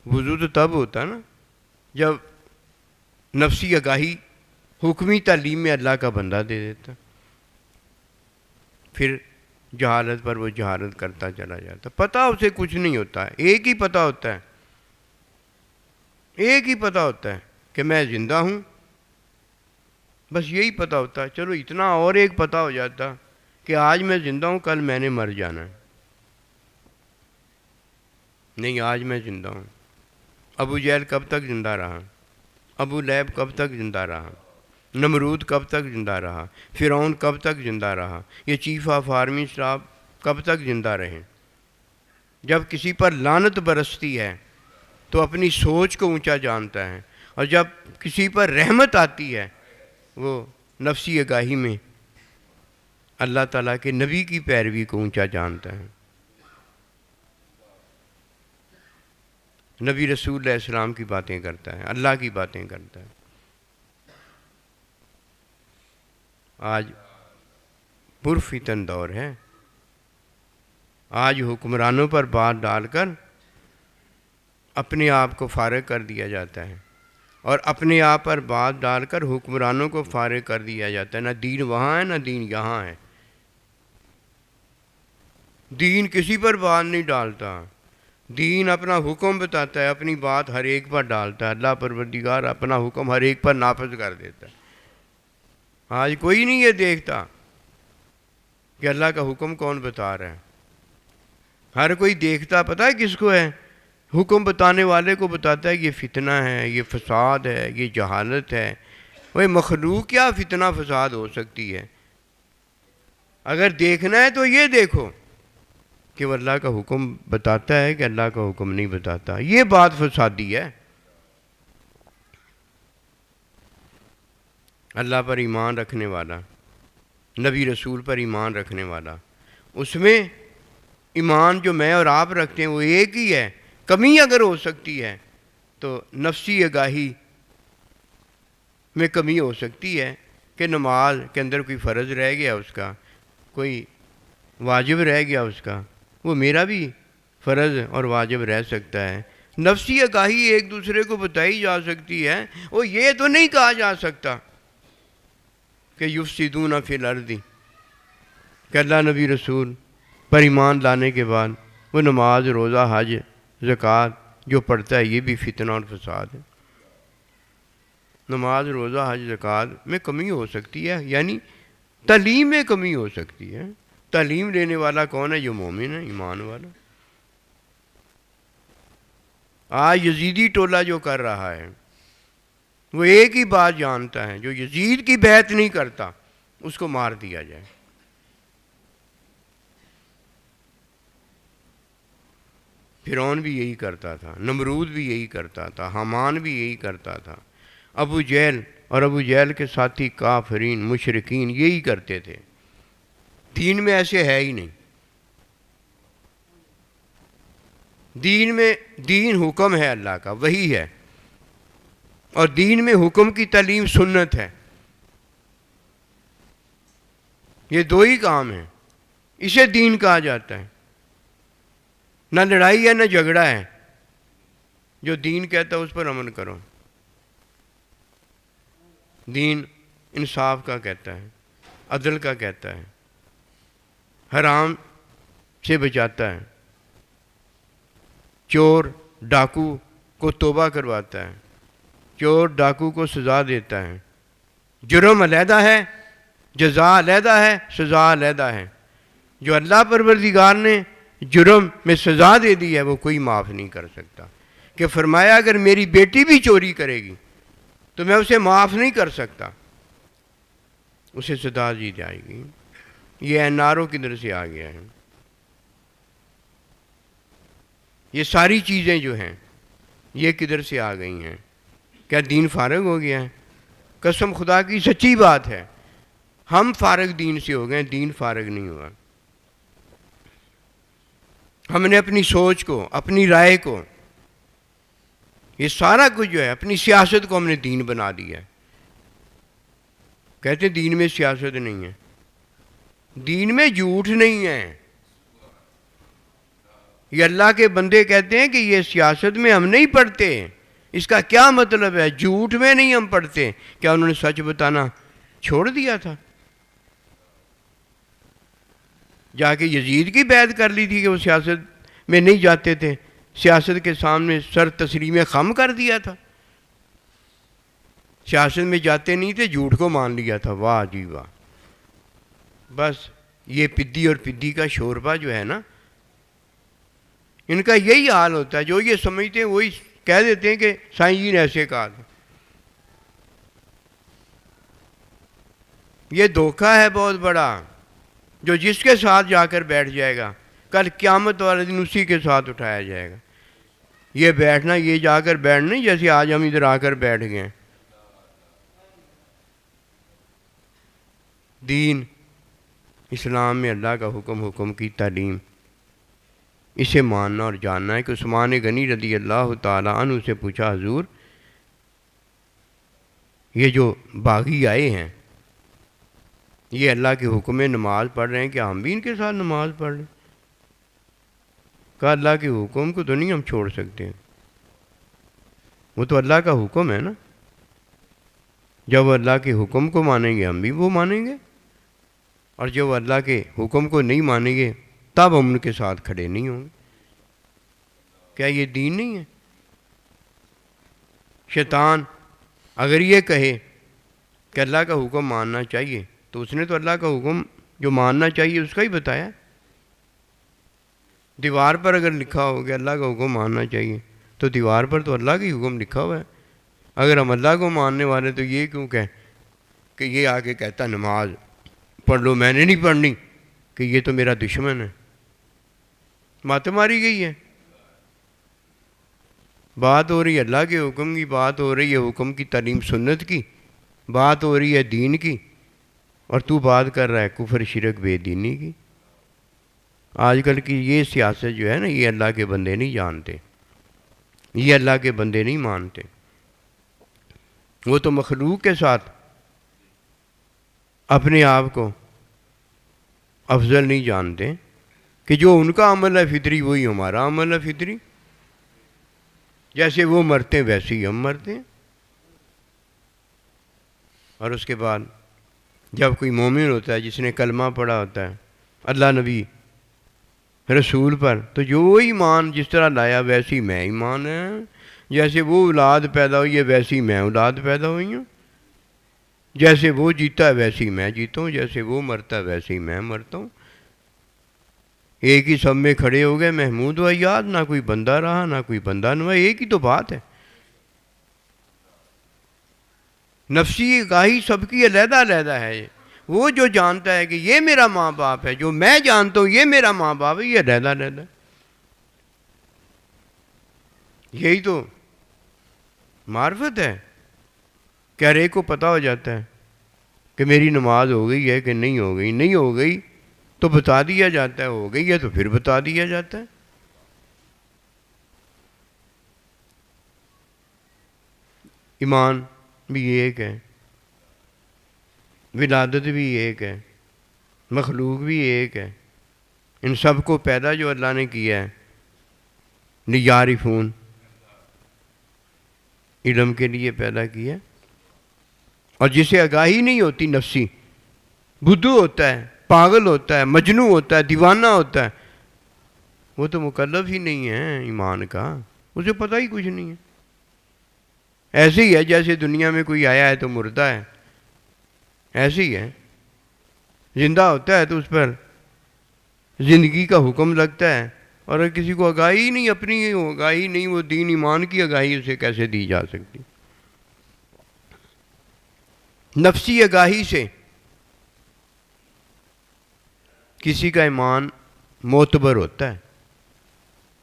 وضو تو تب ہوتا نا جب نفسی آگاہی حکمی تعلیم میں اللہ کا بندہ دے دیتا، پھر جہالت پر وہ جہالت کرتا چلا جاتا، پتہ اسے کچھ نہیں ہوتا ہے، ایک ہی پتہ ہوتا ہے، ایک ہی پتہ ہوتا ہے کہ میں زندہ ہوں، بس یہی پتہ ہوتا ہے۔ چلو اتنا اور ایک پتہ ہو جاتا کہ آج میں زندہ ہوں، کل میں نے مر جانا ہے، نہیں آج میں زندہ ہوں۔ ابو جہل کب تک زندہ رہا؟ ابو لہب کب تک زندہ رہا؟ نمرود کب تک زندہ رہا؟ فرعون کب تک زندہ رہا؟ یہ چیف آف آرمی اسٹاف کب تک زندہ رہے؟ جب کسی پر لعنت برستی ہے تو اپنی سوچ کو اونچا جانتا ہے، اور جب کسی پر رحمت آتی ہے وہ نفسی آگاہی میں اللہ تعالیٰ کے نبی کی پیروی کو اونچا جانتا ہے، نبی رسول علیہ السلام کی باتیں کرتا ہے، اللہ کی باتیں کرتا ہے۔ آج پرفتن دور ہے، آج حکمرانوں پر بات ڈال کر اپنے آپ کو فارغ کر دیا جاتا ہے، اور اپنے آپ پر بات ڈال کر حکمرانوں کو فارغ کر دیا جاتا ہے. نہ دین وہاں ہے نہ دین یہاں ہے. دین کسی پر بات نہیں ڈالتا. دین اپنا حکم بتاتا ہے، اپنی بات ہر ایک پر ڈالتا ہے. اللہ پروردگار اپنا حکم ہر ایک پر نافذ کر دیتا ہے. آج کوئی نہیں یہ دیکھتا کہ اللہ کا حکم کون بتا رہا ہے. ہر کوئی دیکھتا پتہ ہے کس کو ہے؟ حکم بتانے والے کو بتاتا ہے یہ فتنہ ہے، یہ فساد ہے، یہ جہالت ہے. وہ مخلوق کیا فتنہ فساد ہو سکتی ہے؟ اگر دیکھنا ہے تو یہ دیکھو کہ وہ اللہ کا حکم بتاتا ہے کہ اللہ کا حکم نہیں بتاتا. یہ بات فسادی ہے. اللہ پر ایمان رکھنے والا، نبی رسول پر ایمان رکھنے والا، اس میں ایمان جو میں اور آپ رکھتے ہیں وہ ایک ہی ہے. کمی اگر ہو سکتی ہے تو نفسی آگاہی میں کمی ہو سکتی ہے کہ نماز کے اندر کوئی فرض رہ گیا اس کا، کوئی واجب رہ گیا اس کا، وہ میرا بھی فرض اور واجب رہ سکتا ہے. نفسی آگاہی ایک دوسرے کو بتائی جا سکتی ہے. وہ یہ تو نہیں کہا جا سکتا کہ یفسدون فی الارض، کہ اللہ نبی رسول پر ایمان لانے کے بعد وہ نماز، روزہ، حج، زکوٰۃ جو پڑھتا ہے یہ بھی فتنہ اور فساد ہے. نماز، روزہ، حج، زکوٰۃ میں کمی ہو سکتی ہے، یعنی تعلیم میں کمی ہو سکتی ہے. تعلیم لینے والا کون ہے؟ جو مومن ہے، ایمان والا. آج یزیدی ٹولہ جو کر رہا ہے وہ ایک ہی بات جانتا ہے، جو یزید کی بیعت نہیں کرتا اس کو مار دیا جائے. فرعون بھی یہی کرتا تھا، نمرود بھی یہی کرتا تھا، حامان بھی یہی کرتا تھا، ابو جہل اور ابو جہل کے ساتھی کافرین، مشرکین یہی کرتے تھے. دین میں ایسے ہے ہی نہیں. دین حکم ہے اللہ کا، وہی ہے. اور دین میں حکم کی تعلیم سنت ہے. یہ دو ہی کام ہیں. اسے دین کہا جاتا ہے. نہ لڑائی ہے نہ جھگڑا ہے. جو دین کہتا ہے اس پر عمل کرو. دین انصاف کا کہتا ہے، عدل کا کہتا ہے، حرام سے بچاتا ہے، چور ڈاکو کو توبہ کرواتا ہے، چور ڈاکو کو سزا دیتا ہے. جرم علیحدہ ہے، جزا علیحدہ ہے، سزا علیحدہ ہے. جو اللہ پروردگار نے جرم میں سزا دے دی ہے وہ کوئی معاف نہیں کر سکتا. کہ فرمایا اگر میری بیٹی بھی چوری کرے گی تو میں اسے معاف نہیں کر سکتا، اسے سزا دی جائے گی. یہ NRO کی طرف سے آ گیا ہے. یہ ساری چیزیں جو ہیں یہ کدھر سے آ گئی ہیں؟ کیا دین فارغ ہو گیا ہے؟ قسم خدا کی سچی بات ہے، ہم فارغ دین سے ہو گئے، دین فارغ نہیں ہوا. ہم نے اپنی سوچ کو، اپنی رائے کو، یہ سارا کچھ جو ہے، اپنی سیاست کو ہم نے دین بنا دیا ہے. کہتے دین میں سیاست نہیں ہے. دین میں جھوٹ نہیں ہے. یہ اللہ کے بندے کہتے ہیں کہ یہ سیاست میں ہم نہیں پڑھتے. اس کا کیا مطلب ہے؟ جھوٹ میں نہیں ہم پڑھتے. کیا انہوں نے سچ بتانا چھوڑ دیا تھا؟ جا کے یزید کی بیعت کر لی تھی کہ وہ سیاست میں نہیں جاتے تھے، سیاست کے سامنے سر تسلیم خم کر دیا تھا. سیاست میں جاتے نہیں تھے، جھوٹ کو مان لیا تھا. واہ جی واہ. بس یہ پدی اور پدی کا شوربہ جو ہے نا، ان کا یہی حال ہوتا ہے. جو یہ سمجھتے ہیں وہی کہہ دیتے ہیں کہ سائیں جی نے ایسے کہا تھا. یہ دھوکہ ہے بہت بڑا، جو جس کے ساتھ جا کر بیٹھ جائے گا کل قیامت والے دن اسی کے ساتھ اٹھایا جائے گا. یہ بیٹھنا، یہ جا کر بیٹھنا نہیں جیسے آج ہم ادھر آ کر بیٹھ گئے. دین اسلام میں اللہ کا حکم کی تعلیم، اسے ماننا اور جاننا ہے. کہ عثمان غنی رضی اللہ تعالیٰ عنہ سے پوچھا حضور یہ جو باغی آئے ہیں یہ اللہ کے حکم میں نماز پڑھ رہے ہیں، کیا ہم بھی ان کے ساتھ نماز پڑھ لیں؟ کہا اللہ کے حکم کو تو نہیں ہم چھوڑ سکتے، وہ تو اللہ کا حکم ہے نا. جب اللہ کے حکم کو مانیں گے ہم بھی وہ مانیں گے، اور جب اللہ کے حکم کو نہیں مانیں گے تب ہم ان کے ساتھ کھڑے نہیں ہوں گے۔ کیا یہ دین نہیں ہے؟ شیطان اگر یہ کہے کہ اللہ کا حکم ماننا چاہیے تو اس نے تو اللہ کا حکم جو ماننا چاہیے اس کا ہی بتایا۔ دیوار پر اگر لکھا ہو کہ اللہ کا حکم ماننا چاہیے تو دیوار پر تو اللہ کا ہی حکم لکھا ہوا ہے۔ اگر ہم اللہ کو ماننے والے تو یہ کیوں کہیں کہ یہ آگے کہتا نماز پڑھ لو، میں نے نہیں پڑھنی، کہ یہ تو میرا دشمن ہے۔ مات ماری گئی ہے۔ بات ہو رہی ہے اللہ کے حکم کی، بات ہو رہی ہے حکم کی تعلیم سنت کی، بات ہو رہی ہے دین کی، اور تو بات کر رہا ہے کفر شرک بے دینی کی۔ آج کل کی یہ سیاست جو ہے نا، یہ اللہ کے بندے نہیں جانتے، یہ اللہ کے بندے نہیں مانتے۔ وہ تو مخلوق کے ساتھ اپنے آپ کو افضل نہیں جانتے کہ جو ان کا عمل ہے فطری وہی ہمارا عمل ہے فطری، جیسے وہ مرتے ہیں ویسے ہی ہم مرتے ہیں۔ اور اس کے بعد جب کوئی مومن ہوتا ہے جس نے کلمہ پڑھا ہوتا ہے اللہ نبی رسول پر، تو جو وہ ایمان جس طرح لایا ویسی میں ایمان ہے، جیسے وہ اولاد پیدا ہوئی ہے ویسی میں اولاد پیدا ہوئی ہوں، جیسے وہ جیتا ہے ویسی میں جیتا ہوں، جیسے وہ مرتا ہے ویسے ہی میں مرتا ہوں۔ ایک ہی سب میں کھڑے ہو گئے محمود و یاد، نہ کوئی بندہ رہا نہ کوئی بندہ نہ، ایک ہی تو بات ہے۔ نفسی گاہی سب کی علیحدہ علیحدہ ہے۔ وہ جو جانتا ہے کہ یہ میرا ماں باپ ہے، جو میں جانتا ہوں یہ میرا ماں باپ ہے، یہ علیحدہ علیحدہ ہے۔ یہی تو معرفت ہے کہ ہر ایک کو پتہ ہو جاتا ہے کہ میری نماز ہو گئی ہے کہ نہیں ہو گئی، نہیں ہو گئی تو بتا دیا جاتا ہے، ہو گئی ہے تو پھر بتا دیا جاتا ہے۔ ایمان بھی ایک ہے، ولادت بھی ایک ہے، مخلوق بھی ایک ہے۔ ان سب کو پیدا جو اللہ نے کیا ہے لیعرفون، علم کے لیے پیدا کیا، اور جسے آگاہی نہیں ہوتی نفسی، بدھو ہوتا ہے، پاگل ہوتا ہے، مجنوں ہوتا ہے، دیوانہ ہوتا ہے، وہ تو مکلف ہی نہیں ہے ایمان کا، اسے پتہ ہی کچھ نہیں ہے۔ ایسے ہی ہے جیسے دنیا میں کوئی آیا ہے تو مردہ ہے، ایسے ہی ہے۔ زندہ ہوتا ہے تو اس پر زندگی کا حکم لگتا ہے، اور اگر کسی کو آگاہی نہیں، اپنی آگاہی نہیں، وہ دین ایمان کی آگاہی اسے کیسے دی جا سکتی؟ نفسی آگاہی سے کسی کا ایمان معتبر ہوتا ہے۔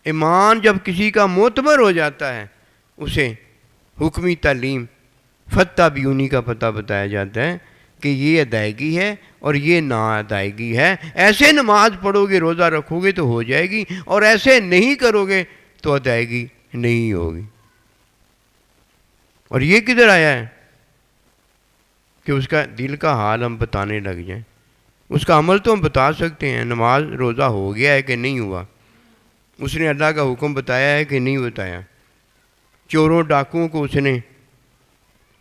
ایمان جب کسی کا معتبر ہو جاتا ہے اسے حکمی تعلیم فتح بیونی کا پتہ بتایا جاتا ہے کہ یہ ادائیگی ہے اور یہ نا ادائیگی ہے۔ ایسے نماز پڑھو گے روزہ رکھو گے تو ہو جائے گی، اور ایسے نہیں کرو گے تو ادائیگی نہیں ہوگی۔ اور یہ کدھر آیا ہے کہ اس کا دل کا حال ہم بتانے لگ جائیں؟ اس کا عمل تو ہم بتا سکتے ہیں، نماز روزہ ہو گیا ہے کہ نہیں ہوا، اس نے اللہ کا حکم بتایا ہے کہ نہیں بتایا، چوروں ڈاکوؤں کو اس نے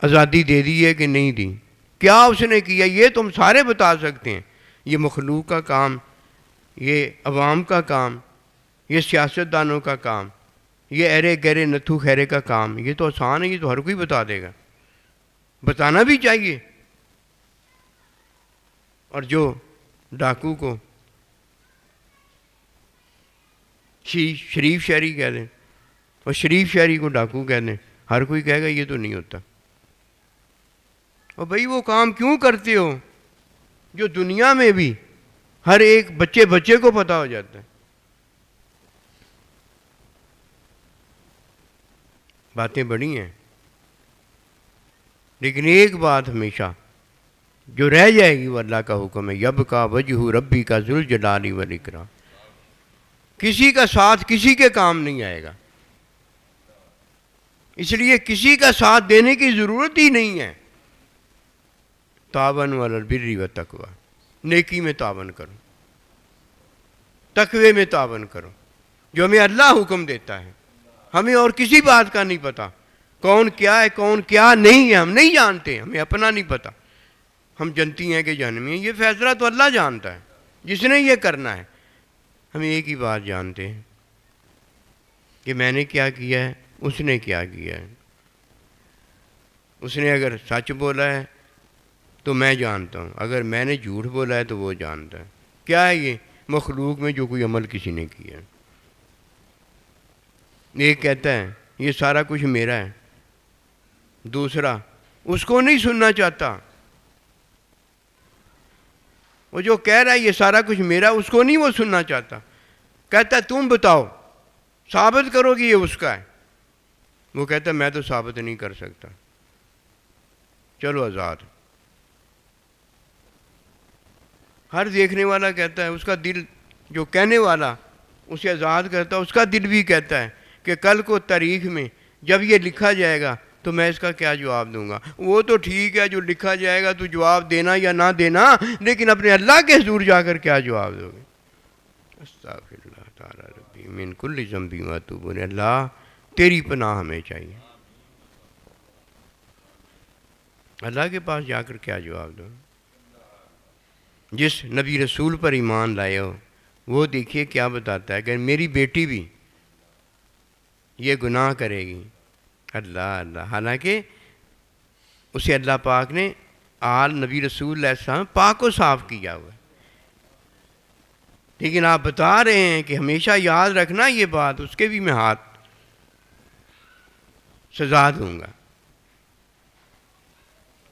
آزادی دے دی ہے کہ نہیں دی، کیا اس نے کیا، یہ تو ہم سارے بتا سکتے ہیں۔ یہ مخلوق کا کام، یہ عوام کا کام، یہ سیاستدانوں کا کام، یہ ایرے گہرے نتھو خیرے کا کام، یہ تو آسان ہے، یہ تو ہر کوئی بتا دے گا، بتانا بھی چاہیے۔ اور جو ڈاکو کو شریف شہری کہہ دیں اور شریف شہری کو ڈاکو کہہ دیں، ہر کوئی کہے گا یہ تو نہیں ہوتا۔ اور بھئی وہ کام کیوں کرتے ہو جو دنیا میں بھی ہر ایک بچے کو پتہ ہو جاتا ہے؟ باتیں بڑی ہیں، لیکن ایک بات ہمیشہ جو رہ جائے گی وہ اللہ کا حکم ہے، یبقی وجہ ربی کا ذوالجلال والاکرام۔ کسی کا ساتھ کسی کے کام نہیں آئے گا، اس لیے کسی کا ساتھ دینے کی ضرورت ہی نہیں ہے۔ تعاونوا علی البر والتقوی، نیکی میں تعاون کرو، تقوی میں تعاون کرو، جو ہمیں اللہ حکم دیتا ہے، ہمیں اور کسی بات کا نہیں پتہ۔ کون کیا ہے کون کیا نہیں ہے ہم نہیں جانتے، ہمیں اپنا نہیں پتہ، ہم جنتی ہیں کہ جہنمی ہیں، یہ فیصلہ تو اللہ جانتا ہے جس نے یہ کرنا ہے۔ ہم ایک ہی بات جانتے ہیں کہ میں نے کیا کیا ہے، اس نے کیا کیا ہے۔ اس نے اگر سچ بولا ہے تو میں جانتا ہوں، اگر میں نے جھوٹ بولا ہے تو وہ جانتا ہے۔ کیا ہے یہ؟ مخلوق میں جو کوئی عمل کسی نے کیا ہے۔ ایک کہتا ہے یہ سارا کچھ میرا ہے، دوسرا اس کو نہیں سننا چاہتا، وہ جو کہہ رہا ہے یہ سارا کچھ میرا، اس کو نہیں وہ سننا چاہتا، کہتا ہے تم بتاؤ ثابت کرو کہ یہ اس کا ہے۔ وہ کہتا ہے میں تو ثابت نہیں کر سکتا، چلو آزاد۔ ہر دیکھنے والا کہتا ہے، اس کا دل جو کہنے والا اسے آزاد کرتا ہے، اس کا دل بھی کہتا ہے کہ کل کو تاریخ میں جب یہ لکھا جائے گا تو میں اس کا کیا جواب دوں گا۔ وہ تو ٹھیک ہے جو لکھا جائے گا تو جواب دینا یا نہ دینا، لیکن اپنے اللہ کے حضور جا کر کیا جواب دو گے؟ استغفر اللہ تعالی ربی من کل ذنب و اتوب الیہ۔ اللہ تیری پناہ ہمیں چاہیے، اللہ کے پاس جا کر کیا جواب دو؟ جس نبی رسول پر ایمان لائے ہو وہ دیکھیے کیا بتاتا ہے کہ میری بیٹی بھی یہ گناہ کرے گی، اللہ اللہ، حالانکہ اسے اللہ پاک نے آل نبی رسول علیہ السلام پاک و صاف کیا ہوا ہے، لیکن آپ بتا رہے ہیں کہ ہمیشہ یاد رکھنا یہ بات، اس کے بھی میں ہاتھ سزا دوں گا۔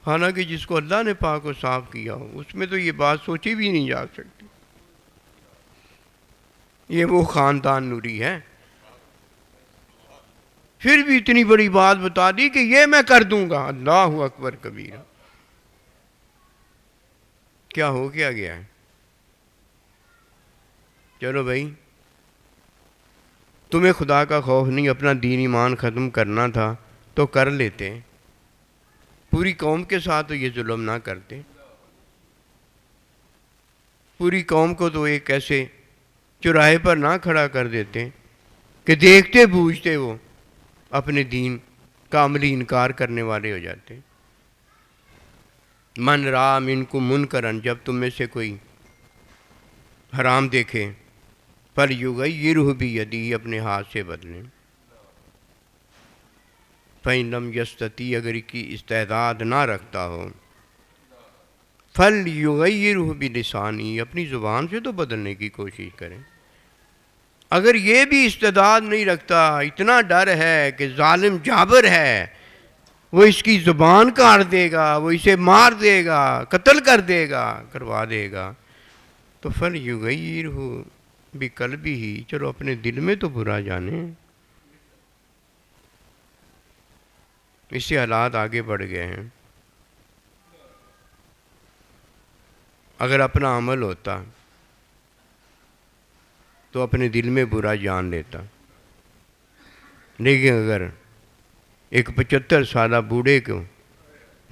حالانکہ جس کو اللہ نے پاک و صاف کیا ہو اس میں تو یہ بات سوچی بھی نہیں جا سکتی۔ یہ وہ خاندان نوری ہے، پھر بھی اتنی بڑی بات بتا دی کہ یہ میں کر دوں گا، اللہ اکبر کبیرہ۔ کیا ہو کیا گیا ہے؟ چلو بھائی، تمہیں خدا کا خوف نہیں، اپنا دین ایمان ختم کرنا تھا تو کر لیتے، پوری قوم کے ساتھ تو یہ ظلم نہ کرتے، پوری قوم کو تو ایک ایسے چوراہے پر نہ کھڑا کر دیتے کہ دیکھتے بوجھتے وہ اپنے دین کا عملی انکار کرنے والے ہو جاتے۔ من را منکم منکرن، جب تم میں سے کوئی حرام دیکھے فلیغیرہ بیدہ، اپنے ہاتھ سے بدلیں، فإن لم یستطیع، اگر کی استعداد نہ رکھتا ہو، فلیغیرہ بلسانہ، اپنی زبان سے تو بدلنے کی کوشش کریں۔ اگر یہ بھی استعداد نہیں رکھتا، اتنا ڈر ہے کہ ظالم جابر ہے، وہ اس کی زبان کاٹ دے گا، وہ اسے مار دے گا، قتل کر دے گا، کروا دے گا، تو فلیغیرہ بقلبہ، چلو اپنے دل میں تو برا جانے۔ اس سے حالات آگے بڑھ گئے ہیں۔ اگر اپنا عمل ہوتا تو اپنے دل میں برا جان لیتا، لیکن اگر ایک 75 سالہ بوڑھے کو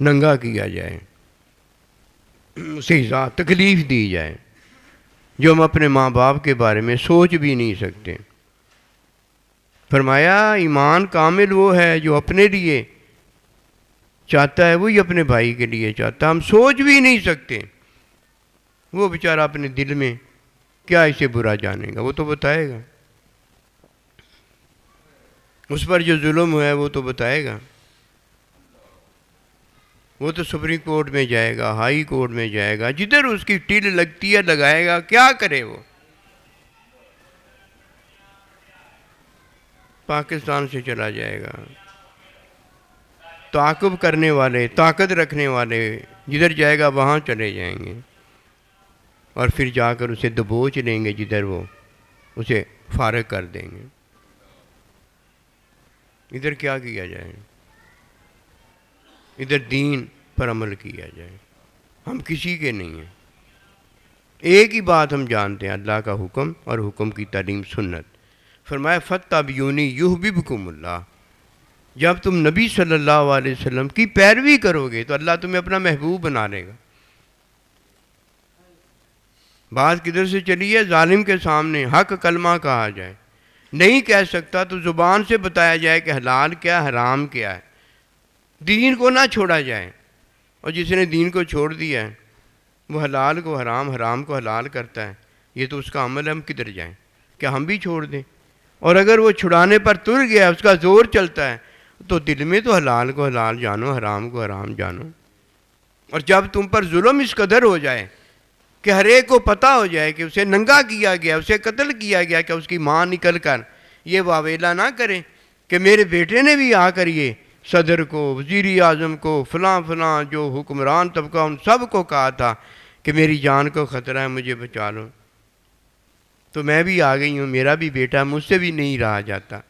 ننگا کیا جائے، اسے تکلیف دی جائے، جو ہم اپنے ماں باپ کے بارے میں سوچ بھی نہیں سکتے۔ فرمایا ایمان کامل وہ ہے جو اپنے لیے چاہتا ہے وہی اپنے بھائی کے لیے چاہتا، ہم سوچ بھی نہیں سکتے۔ وہ بیچارہ اپنے دل میں کیا اسے برا جانے گا، وہ تو بتائے گا، اس پر جو ظلم ہے وہ تو بتائے گا، وہ تو سپریم کورٹ میں جائے گا، ہائی کورٹ میں جائے گا، جدھر اس کی ٹل لگتی ہے لگائے گا، کیا کرے وہ؟ پاکستان سے چلا جائے گا، تعاقب کرنے والے، طاقت رکھنے والے جدھر جائے گا وہاں چلے جائیں گے، اور پھر جا کر اسے دبوچ لیں گے جدھر وہ اسے فارغ کر دیں گے۔ ادھر کیا کیا جائے؟ ادھر دین پر عمل کیا جائے۔ ہم کسی کے نہیں ہیں، ایک ہی بات ہم جانتے ہیں، اللہ کا حکم اور حکم کی تعلیم سنت۔ فرمایا فاتبعونی یحببکم اللہ، جب تم نبی صلی اللہ علیہ وسلم کی پیروی کرو گے تو اللہ تمہیں اپنا محبوب بنا لے گا۔ بات کدھر سے چلی ہے؟ ظالم کے سامنے حق کلمہ کہا جائے، نہیں کہہ سکتا تو زبان سے بتایا جائے کہ حلال کیا حرام کیا ہے، دین کو نہ چھوڑا جائے، اور جس نے دین کو چھوڑ دیا ہے وہ حلال کو حرام، حرام کو حلال کرتا ہے، یہ تو اس کا عمل ہے، ہم کدھر جائیں؟ کیا ہم بھی چھوڑ دیں؟ اور اگر وہ چھڑانے پر تر گیا، اس کا زور چلتا ہے، تو دل میں تو حلال کو حلال جانو، حرام کو حرام جانو۔ اور جب تم پر ظلم اس قدر ہو جائے کہ ہر ایک کو پتہ ہو جائے کہ اسے ننگا کیا گیا، اسے قتل کیا گیا، کہ اس کی ماں نکل کر یہ واویلا نہ کرے کہ میرے بیٹے نے بھی آ کر یہ صدر کو، وزیر اعظم کو، فلاں فلاں جو حکمران طبقہ ان سب کو کہا تھا کہ میری جان کو خطرہ ہے، مجھے بچا لو، تو میں بھی آ گئی ہوں، میرا بھی بیٹا، مجھ سے بھی نہیں رہا جاتا۔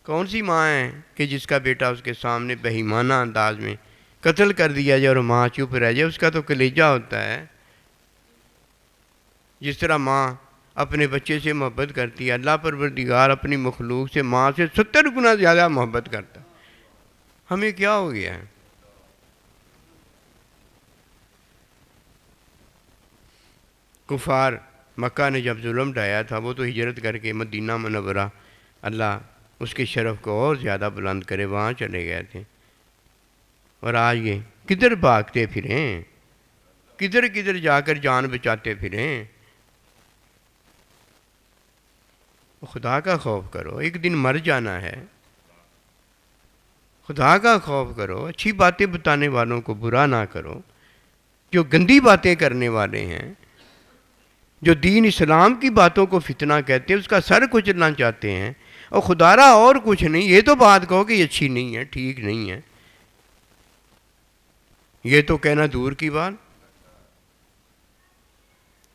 کون سی ماں ہے کہ جس کا بیٹا اس کے سامنے بہیمانہ انداز میں قتل کر دیا جائے اور ماں چپ رہ جائے؟ اس کا تو کلیجہ ہوتا ہے۔ جس طرح ماں اپنے بچے سے محبت کرتی ہے، اللہ پروردگار اپنی مخلوق سے ماں سے 70 گنا زیادہ محبت کرتا ہے۔ ہمیں کیا ہو گیا ہے؟ کفار مکہ نے جب ظلم ڈھایا تھا، وہ تو ہجرت کر کے مدینہ منورہ، اللہ اس کے شرف کو اور زیادہ بلند کرے، وہاں چلے گئے تھے، اور آج یہ کدھر بھاگتے پھریں، کدھر کدھر جا کر جان بچاتے پھریں۔ خدا کا خوف کرو، ایک دن مر جانا ہے۔ خدا کا خوف کرو، اچھی باتیں بتانے والوں کو برا نہ کرو، جو گندی باتیں کرنے والے ہیں، جو دین اسلام کی باتوں کو فتنہ کہتے ہیں، اس کا سر کچلنا چاہتے ہیں، اور خدا را اور کچھ نہیں، یہ تو بات کہو کہ یہ اچھی نہیں ہے، ٹھیک نہیں ہے، یہ تو کہنا دور کی بات۔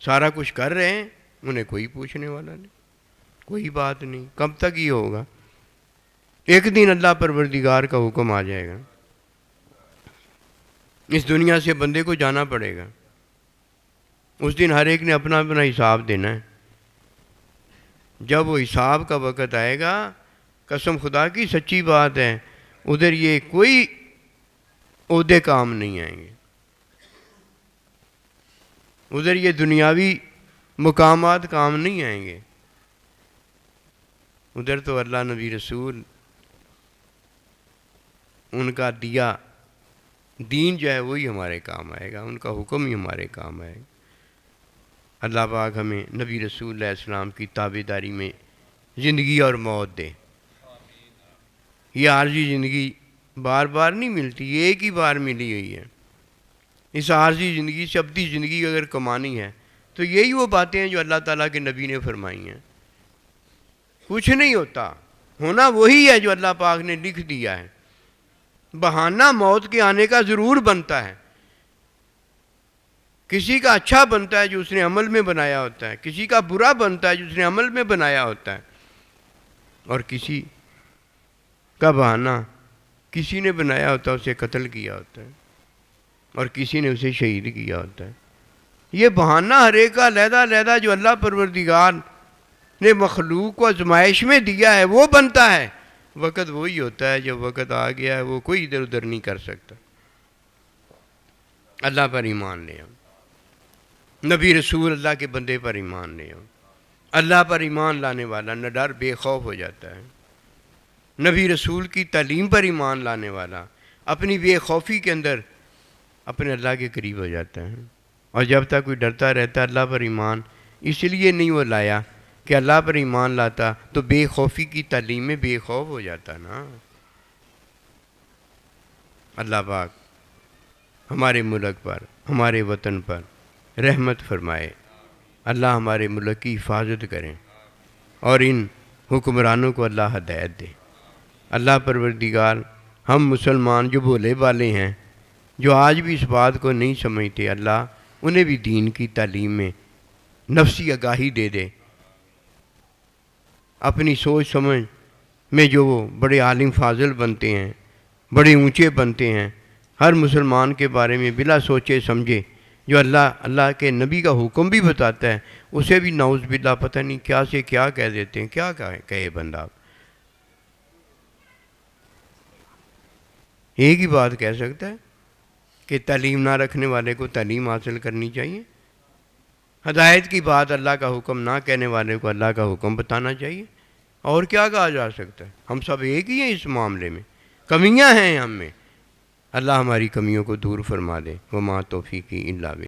سارا کچھ کر رہے ہیں، انہیں کوئی پوچھنے والا نہیں، کوئی بات نہیں، کب تک یہ ہوگا؟ ایک دن اللہ پروردگار کا حکم آ جائے گا، اس دنیا سے بندے کو جانا پڑے گا، اس دن ہر ایک نے اپنا اپنا حساب دینا ہے۔ جب وہ حساب کا وقت آئے گا، قسم خدا کی سچی بات ہے، ادھر یہ کوئی عہدے کام نہیں آئیں گے، ادھر یہ دنیاوی مقامات کام نہیں آئیں گے، ادھر تو اللہ نبی رسول ان کا دیا دین جو ہے وہی ہمارے کام آئے گا، ان کا حکم ہی ہمارے کام آئے گا۔ اللہ پاک ہمیں نبی رسول علیہ السلام کی تابعداری میں زندگی اور موت دے۔ یہ عارضی زندگی بار بار نہیں ملتی، یہ ایک ہی بار ملی ہوئی ہے۔ اس عارضی زندگی سے ابدی زندگی اگر کمانی ہے تو یہی وہ باتیں ہیں جو اللہ تعالیٰ کے نبی نے فرمائی ہیں۔ کچھ نہیں ہوتا، ہونا وہی ہے جو اللہ پاک نے لکھ دیا ہے۔ بہانہ موت کے آنے کا ضرور بنتا ہے، کسی کا اچھا بنتا ہے جو اس نے عمل میں بنایا ہوتا ہے، کسی کا برا بنتا ہے جو اس نے عمل میں بنایا ہوتا ہے، اور کسی کا بہانہ کسی نے بنایا ہوتا ہے، اسے قتل کیا ہوتا ہے، اور کسی نے اسے شہید کیا ہوتا ہے۔ یہ بہانہ ہر ایک کا علیحدہ علیحدہ جو اللہ پروردگار نے مخلوق کو آزمائش میں دیا ہے وہ بنتا ہے۔ وقت وہی ہوتا ہے، جب وقت آ گیا ہے وہ کوئی ادھر ادھر نہیں کر سکتا۔ اللہ پر ایمان لے آؤ، نبی رسول اللہ کے بندے پر ایمان لے آؤ۔ اللہ پر ایمان لانے والا نہ ڈر بے خوف ہو جاتا ہے، نبی رسول کی تعلیم پر ایمان لانے والا اپنی بے خوفی کے اندر اپنے اللہ کے قریب ہو جاتا ہے۔ اور جب تک کوئی ڈرتا رہتا ہے اللہ پر ایمان اس لیے نہیں وہ لایا کہ اللہ پر ایمان لاتا تو بے خوفی کی تعلیم میں بے خوف ہو جاتا نا۔ اللہ پاک ہمارے ملک پر، ہمارے وطن پر رحمت فرمائے، اللہ ہمارے ملک کی حفاظت کریں، اور ان حکمرانوں کو اللہ ہدایت دے۔ اللہ پروردگار ہم مسلمان جو بھولے والے ہیں، جو آج بھی اس بات کو نہیں سمجھتے، اللہ انہیں بھی دین کی تعلیم میں نفسی آگاہی دے دے۔ اپنی سوچ سمجھ میں جو وہ بڑے عالم فاضل بنتے ہیں، بڑے اونچے بنتے ہیں، ہر مسلمان کے بارے میں بلا سوچے سمجھے جو اللہ کے نبی کا حکم بھی بتاتا ہے، اسے بھی نعوذ باللہ پتہ نہیں کیا سے کیا کہہ دیتے ہیں۔ کیا کہے بندہ؟ ایک ہی بات کہہ سکتا ہے کہ تعلیم نہ رکھنے والے کو تعلیم حاصل کرنی چاہیے، ہدایت کی بات اللہ کا حکم نہ کہنے والے کو اللہ کا حکم بتانا چاہیے، اور کیا کہا جا سکتا ہے؟ ہم سب ایک ہی ہیں اس معاملے میں، کمیاں ہیں ہم میں، اللہ ہماری کمیوں کو دور فرما دے وما توفیقی الا باللہ۔